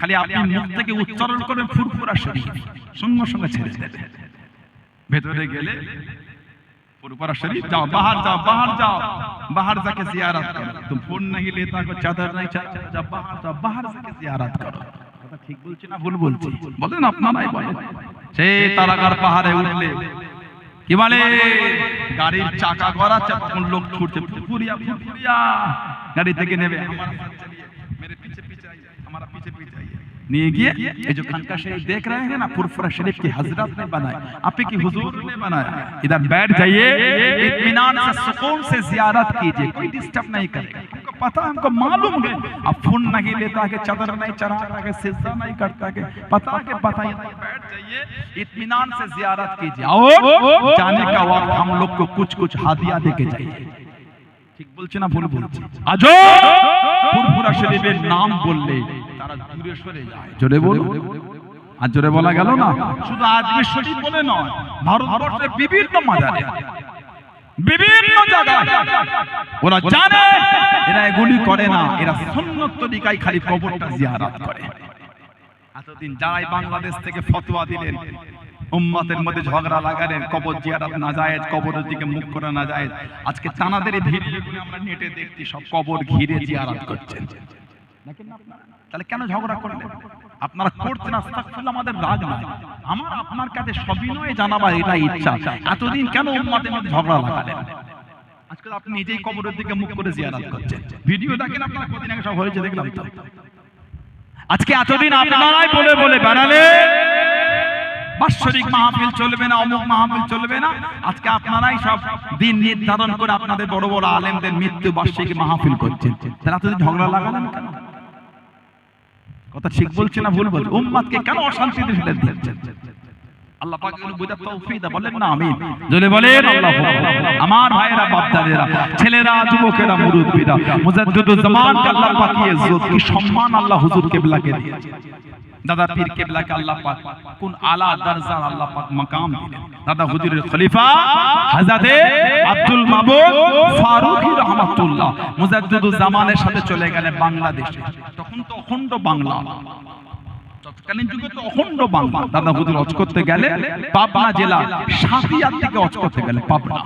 খালি আপনি মুখ থেকে উচ্চারণ করবেন ফুরফুরা শরীফ, সঙ্গে সঙ্গে ছেড়ে দেবে। ভেতরে গেলে ফুরফুরা শরীফ जाओ, बाहर जाओ, बाहर जाओ, बाहर जाके जियारत करो। तुम फोन नहीं लेता, कोई चादर नहीं चाहता, जब बाहर जाओ, बाहर जाके जियारत करो। কথা ঠিক বলছি না ভুল বলছি? বলেন আপনারাই বলেন। সেই তারাগার পাহাড়ে উঠলে কি বলে, গাড়ির চাকা গড়াচ্ছে, তখন লোক ছুটছে, ফুরফুরিয়া ফুরফুরিয়া গাড়ি থেকে নেবে, আমার সাথ চলিয়ে, मेरे पीछे पीछे आइए, हमारा पीछे पीछे आइए। नहीं किए ये जो खानका शरीफ देख रहे हैं ना, फुरफुरा शरीफ की हजरत ने बनाया, आपके की हुजूर ने बनाया। इधर बैठ जाइए, इत्मीनान से सुकून से जियारत कीजिए, कोई डिस्टर्ब नहीं करेगा। हमको पता, हमको मालूम है अब फोन नहीं लेता है, चादर नहीं चढ़ाता है, सिजदा नहीं करता है, पता है पता है। बैठ जाइए, इत्मीनान से जियारत कीजिए, और जाने का वक्त हम लोग को कुछ कुछ हादिया देके जाइए। ঠিক বলছি না ভুল বলছি? আজও ফুরফুরা শরীফের নাম বললে তারা দূরে সরে যায়। জোরে বলুন। আর জোরে বলা গেল না, শুধু আজমির শরীফ বলে নয়, ভারতবর্ষের বিভিন্ন মাজারে, বিভিন্ন জায়গায় ওরা জানে এরা এগুলি করে না, এরা সুন্নত তরিকায় খালি কবরটা জিয়ারত করে। এতদিন যারাই বাংলাদেশ থেকে ফতোয়া দিলেন, উম্মতের মধ্যে ঝগড়া লাগালেন, কবর জিয়ারত নাজায়েজ, কবরের দিকে মুখ করা নাজায়েজ, আজকে তানাদের ভিডিওগুলো আমরা নেটে দেখছি, সব কবর ঘিরে জিয়ারত করছেন। দেখেন না আপনারা? তাহলে কেন ঝগড়া করলেন? আপনারা করছেন, আস্তাগফিরুল্লাহ, আমাদের রাগ না, আমার আপনার কাছে সবিনয়ে জানাবার এটা ইচ্ছা। এতদিন কেন উম্মতের মধ্যে ঝগড়া লাগালেন? আজকে আপনি নিজেই কবরের দিকে মুখ করে জিয়ারত করছেন। ভিডিও দেখেন আপনারা, কদিন আগে সব হয়েছে দেখলাম তো। আজকে এতদিন আপনারাই বলে বলে বেড়ালেন বাৎসরিক মাহফিল চলবে না, অমুক মাহফিল চলবে না, আজকে আপনারাই সব দিন নির্ধারণ করে আপনাদের বড় বড় আলেমদের মৃত্যু বার্ষিকী মাহফিল করছেন। তাহলে এতদিন ঝগড়া লাগালেন কেন? কথা ঠিক বলছে না ভুল বলছে? উম্মতকে কেন অশান্তিতে ফেলে দিচ্ছেন? আল্লাহ পাক যেন বুঝার তৌফিক দেন, বলেন না আমিন। জোরে বলেন আল্লাহু আকবার। আমার ভাইয়েরা, বাপদাদেরা, ছেলেরা, যুবকেরা, মুরব্বিরা, মুজাদ্দিদুজ জামানকে আল্লাহ পাক কি ইজ্জত, কি সম্মান আল্লাহ হুজুর কিবলাকে দিয়েছে। দাদা পীর কিবলাকে আল্লাহ পাক কোন আলা দরজা আল্লাহ পাক মাকাম দিলেন। দাদা হুজুরের খলিফা হযরতে আব্দুল মাবুদ ফারুকী রাহমাতুল্লাহ মুজাদ্দিদুজ জামানের সাথে চলে গেলেন বাংলাদেশে। তখন তো অখণ্ড বাংলা, তৎকালীন যুগে তো অখণ্ড বাংলা। দাদা হুজুর হজ করতে গেলে পাবনা জেলা সাতিয়া থেকে হজ করতে গেলে পাবনা।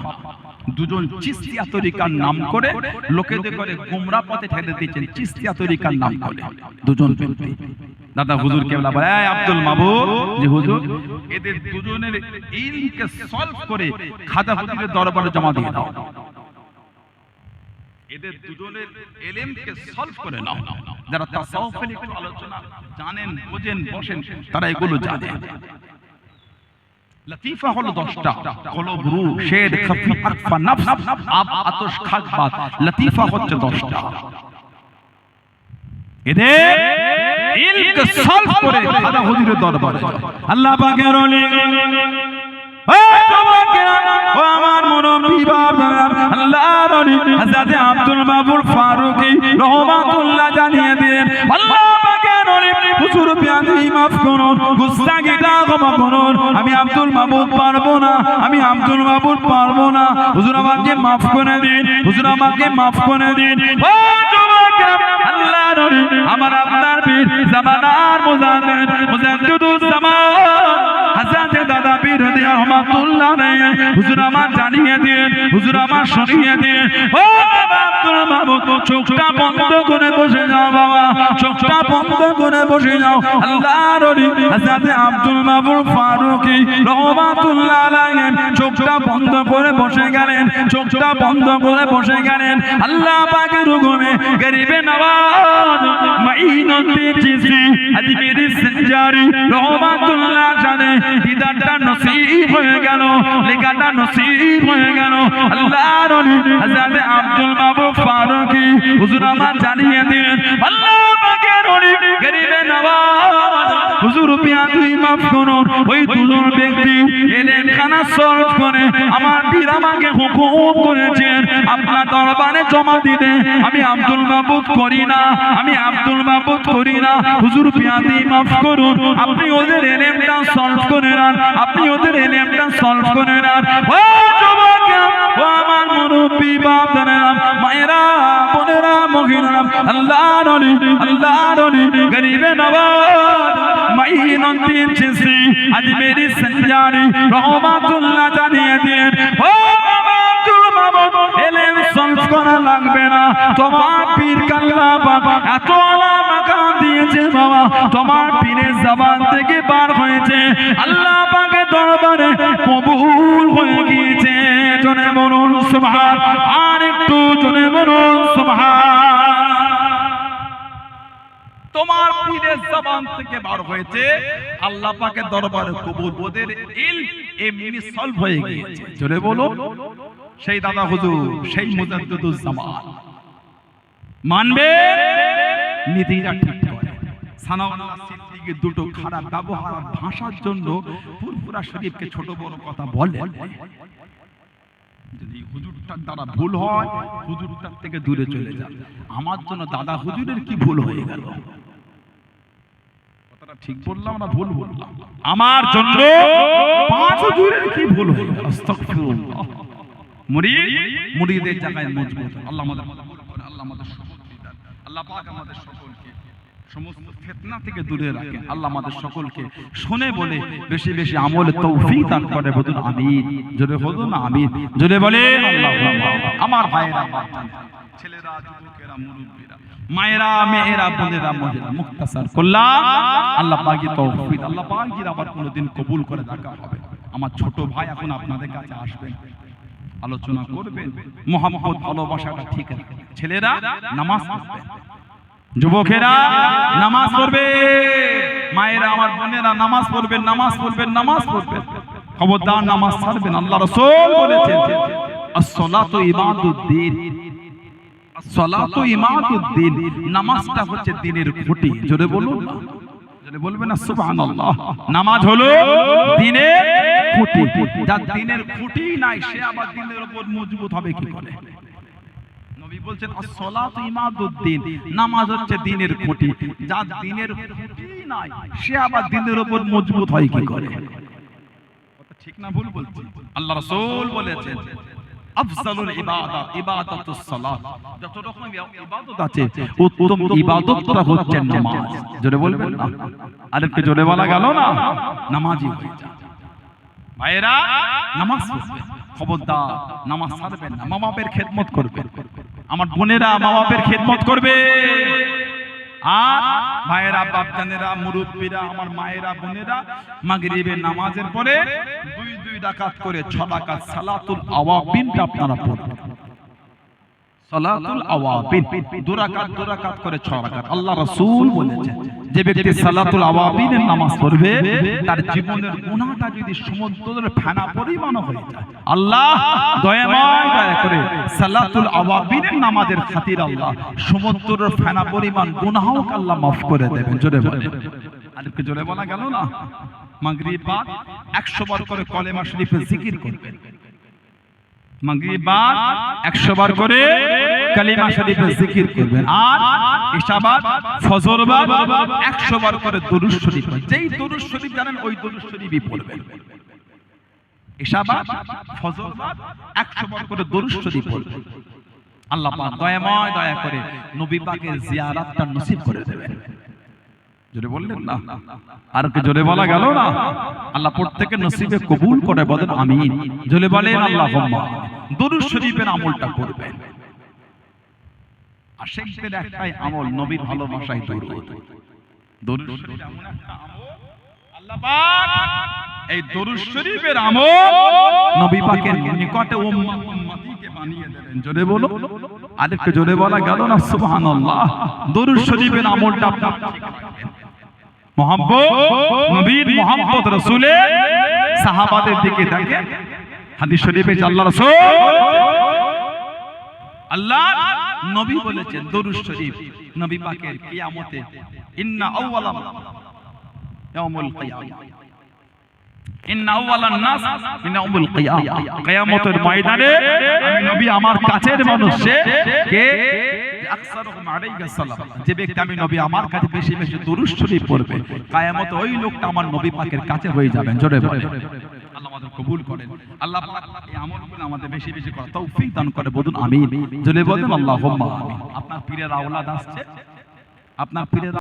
দুজন চিস্তিয়া তরিকার নাম করে লোকেদের করে গোমরা পথে ঠেলে দিয়েছেন, চিস্তিয়া তরিকার নাম করে দুজন ব্যক্তি। দাদা হুজুর কেবলা বলে, এই আব্দুল মাবুদ, যে হুজুর এদের দুজনের ইলমকে সলভ করে খাজা হুজুরের দরবারে জমা দিয়ে দাও। এদের দুজনের ইলমকে সলভ করে নাও। যারা তাসাউফের একটু আলোচনা জানেন, বোঝেন, বসেন, তারা এগুলো জানেন। লতিফা হলো 10টা, কলব, রূহ, শেদ, খফি, আকফা, নফস, আব, আতশ, খাক, বাত। লতিফা হচ্ছে 10টা। এদের ইলমকে সলভ করে খাজা হুজুরের দরবারে আল্লাহ পাকের ওলি, ও তোমাকেরা, ও আমার মুরব্বি বাবা, আল্লাহর ওলি হযরত আব্দুল মাবুদ ফারুকী রাহমাতুল্লাহ জানিয়ে দেন, আল্লাহ পাকের ওলি হুজুর বিয়াদি মাফ করুন, গুস্তাখিটা ক্ষমা করুন, আমি আব্দুল মাবুদ পারবো না, আমি আব্দুল মাবুদ পারবো না, হুজুর আমাকে মাফ করে দিন, হুজুর আমাকে মাফ করে দিন। ও তোমাকেরা, আল্লাহর ওলি আমার আপনার পীর জামানার মুজাদ্দিদ মুজাদ্দিদুজ জামান হযরত দাদা পীর রাহমাতুল্লাহ আলাইহি হুজুর আমার জানিয়ে দিন, হুজুর আমার শুনিয়ে দিন। ও আব্দুল মাবুদ, চোখটা বন্ধ করে বসে যাও বাবা, চোখটা বন্ধ করে বসে যাও। আল্লাহর ওলি হযরত আব্দুল মাবুদ ফারুকী রাহমাতুল্লাহ আলাইহি চোখটা বন্ধ করে বসে গেলেন, চোখটা বন্ধ করে বসে গেলেন। আল্লাহ পাকের হুকুমে গরিবে নওয়াজ মাইনতে জিসি আজমির সঞ্জারি রাহমাতুল্লাহ জানে দিদারটা নসিব হয়ে গেল, লেখাটা নসিব হয়ে গেল। আল্লাহর ওলি হযরত আব্দুল মাবুদ ফারুকী হুজুর আমার জানিয়ে দিন, আল্লাহ পাকের ওলি গরিবে নওয়াজ হুজুর পিয়া তুই মাফ করুন। ওই দুজন ব্যক্তি এলেন খানা সলভ করে আমার পীর আমাকে হুকুম করেছেন আপনার দরবারে জমা দিতে। আমি আব্দুল মাবুদ করি না, আমি আব্দুল মাবুদ করি না। হুজুর পিয়া তুই মাফ করুন, আপনি ওদের এলেমটা সলভ করে নেন, আপনি ওদের এলেমটা সলভ করে নেন। ও যুবকেরা, ও আমার মুরব্বি বাপদারা, মায়েরা, বোনেরা, মহিলারা, আল্লাহর ওলি, আল্লাহর ওলি, গরিবে নওয়াজ মাইন উদ্দিন চিশতি আজমেরি সঞ্জারি রহমাতুল্লাহ জানিয়ে দিলেন, ও আব্দুল মাবুদ এলেম সলভ করা লাগবে না, তোমার পীর কাল্লা বাবা এত আলা মাকাম দিয়েছে বাবা, তোমার পীরের জবান থেকে বার হয়েছে আল্লাহ পাকের দরবারে কবুল হয়ে গিয়েছে। জনে বলুন সুবহান, আর একটু জনে বলুন সুবহান। তোমার পীরের জবান থেকে বার হয়েছে আল্লাহ পাকের দরবারে কবুল, ওদের ইলম এমনি সলভ হয়ে গিয়েছে। জোরে বলো, সেই দাদা হুজুর, সেই মুজাদ্দিদুজ জামান মানবে, নীতিটা ঠিক করে। সানাউল্লাহ সিদ্দিকী দুটো খারাপ ব্যবহার ভাষার জন্য ফুরফুরা শরীফকে ছোট বড় কথা বলে। যদি হুজুরটার দ্বারা ভুল হয়, হুজুরটার থেকে দূরে চলে যান। আমার জন্য দাদা হুজুরের কি ভুল হয়ে গেল? কথাটা ঠিক বললাম না ভুল বললাম? আমার জন্য পাঁচ হুজুরের কি ভুল হয়ে গেল? আস্তাগফিরুল্লাহ। মুরিদের জায়গায় মজবুত। আল্লাহ আমাদের কবুল করে, আল্লাহ আমাদের সকলকে দান, আল্লাহ পাক আমাদের সকলকে সমস্ত ফিতনা থেকে দূরে রাখেন, আল্লাহ আমাদের সকলকে শুনে বলে বেশি বেশি আমলে তৌফিক দান করে। বলুন আমিন, জোরে বলুন আমিন, জোরে বলেন আল্লাহুম্মা। আমার ভাইরা, ছেলেরা, যুবকেরা, মুরব্বিরা, মায়েরা, মেয়েরা, বোনেরা, মহিলা, মুক্তাসার করলাম আল্লাহ পাকের তৌফিক, আল্লাহ পাকের আবার কোনোদিন কবুল করে দেখা হবে। আমার ছোট ভাই এখন আপনাদের কাছে আসবেন, আলোচনা করবেন, মোহাম্মদ ভালোবাসাটা ঠিক আছে। ছেলেরা নামাজ পড়বেন, যুবকেরা নামাজ পড়বে, মায়েরা আমার বোনেরা নামাজ পড়বেন, নামাজ পড়বেন, নামাজ পড়বেন, খবরদার নামাজ ছাড়বেন। আল্লাহ রাসূল বলেছেন as-salatu imaduddin, as-salatu imaduddin, নামাজটা হচ্ছে দ্বীনের খুঁটি। জোরে বলুন না, জোরে বলবেন না সুবহানাল্লাহ। নামাজ হলো দ্বীনের খুঁটি, যার দ্বীনের খুঁটি নাই সে আবার দ্বীনের উপর মজবুত হবে কি করে? নবী বলছেন as-salatu imaduddin, নামাজ হচ্ছে দ্বীনের খুঁটি, যার দ্বীনের খুঁটি নাই সে আবার দ্বীনের উপর মজবুত হয় কি করে? কথা ঠিক না ভুল বলছি? আল্লাহ রাসূল বলেছেন আফজালুল ইবাদাত ইবাদাতুস সালাত, যত রকম ইবাদত আছে উত্তম ইবাদতটা হচ্ছে নামাজ। জোরে বলবেন না, আরেকটু জোরে বলা গেল না, নামাজই হয়ে যায়। ভাইরা নামাজ পড়বেন, খবরদার নামাজ ছাড়বেন না, মা বাপের খেদমত করবেন। আমার বোনেরা মা বাপের খেদমত করবে, আর ভাইয়েরা, বাপজানেরা, মুরব্বীরা, আমার মায়েরা, বোনেরা মাগরিবের নামাজের পরে দুই দুই রাকাত করে 6 রাকাত সালাতুল আওয়াবিনটা আপনারা পড়বেন। সালাতুল আওয়াবিন 2 রাকাত করে 6 রাকাত। আল্লাহ রাসূল বলেছেন যে ব্যক্তি সালাতুল আওয়াবিনের নামাজ পড়বে তার জীবনের গুনাহটা যদি সমুদ্রের ফেনা পরিমাণ হয়ে যায়, আল্লাহ দয়াময় দয়া করে সালাতুল আওয়াবিনের নামাজের খাতির আল্লাহ সমুদ্রের ফেনা পরিমাণ গুনাহকে আল্লাহ maaf করে দেবেন। জোরে বলেন, আরেকটু জোরে বলা গেল না? মাগরিব বাদ 100 বার করে কলেমা শরীফে জিকির করবেন, মাগরিব বাদ 100 বার করে কালিমা শরীফে জিকির করবেন, আর ইশা বাদ ফজর বাদ 100 বার করে দরুদ শরীফ, যেই দরুদ শরীফ জানেন ওই দরুদ শরীফই পড়বেন। ইশা বাদ ফজর বাদ 100 বার করে দরুদ শরীফ পড়বেন। আল্লাহ পাক দয়াময় দয়া করে নবী পাকের জিয়ারতটা নসিব করে দেবেন। জোরে বললেন না, আর কি জোরে বলা গেল না? আল্লাহ প্রত্যেকের নসিবে কবুল করে, বলেন আমিন, জোরে বলেন আল্লাহুম্মা। দরুদ শরীফের আমলটা করবেন। আশিকদের একটাই আমল নবীর ভালোবাসায় দরুদ। দরুদ শরীফ এমন একটা আমল আল্লাহ পাক এই দরুদ শরীফের আমল নবী পাকের নিকটে উম্মতিকে বানিয়ে দেবেন। জোরে বলো, আরেকটু জোরে বলা গেল না? সুবহানাল্লাহ। দরুদ শরীফের আমলটা আপনারা ঠিক রাখবেন। মোহাম্মদ নবীর মোহাম্মদ রাসূলের সাহাবাদের দিকে দেখেন, হাদিস শরীফে আল্লাহ রাসূল আল্লাহ নবী বলেছেন দরুদ শরীফ নবী পাকের কিয়ামতে ইন্না আউওয়ালা ইয়াউমুল কিয়ামা ইন্না আউওয়ালান নাস মিন ইয়াউমুল কিয়ামা কিয়ামতের ময়দানে আমি নবী আমার কাছের মানুষ কে আকসারুহুম আলাইহিস সালাম যে ব্যক্তি আমি নবী আমার কাছে বেশি বেশি দুরূদ শরীফ পড়বে কিয়ামতে ওই লোকটা আমার নবী পাকের কাছে হয়ে যাবেন জোরে বলেন আল্লাহ আমাদের কবুল করেন আল্লাহ পাক এই আমলগুলো আমাদের বেশি বেশি করার তৌফিক দান করে বলুন আমিন জোরে বলেন আল্লাহুম্মা আমিন আপনার পীরের আওলাদ আসছে আপনার পীরের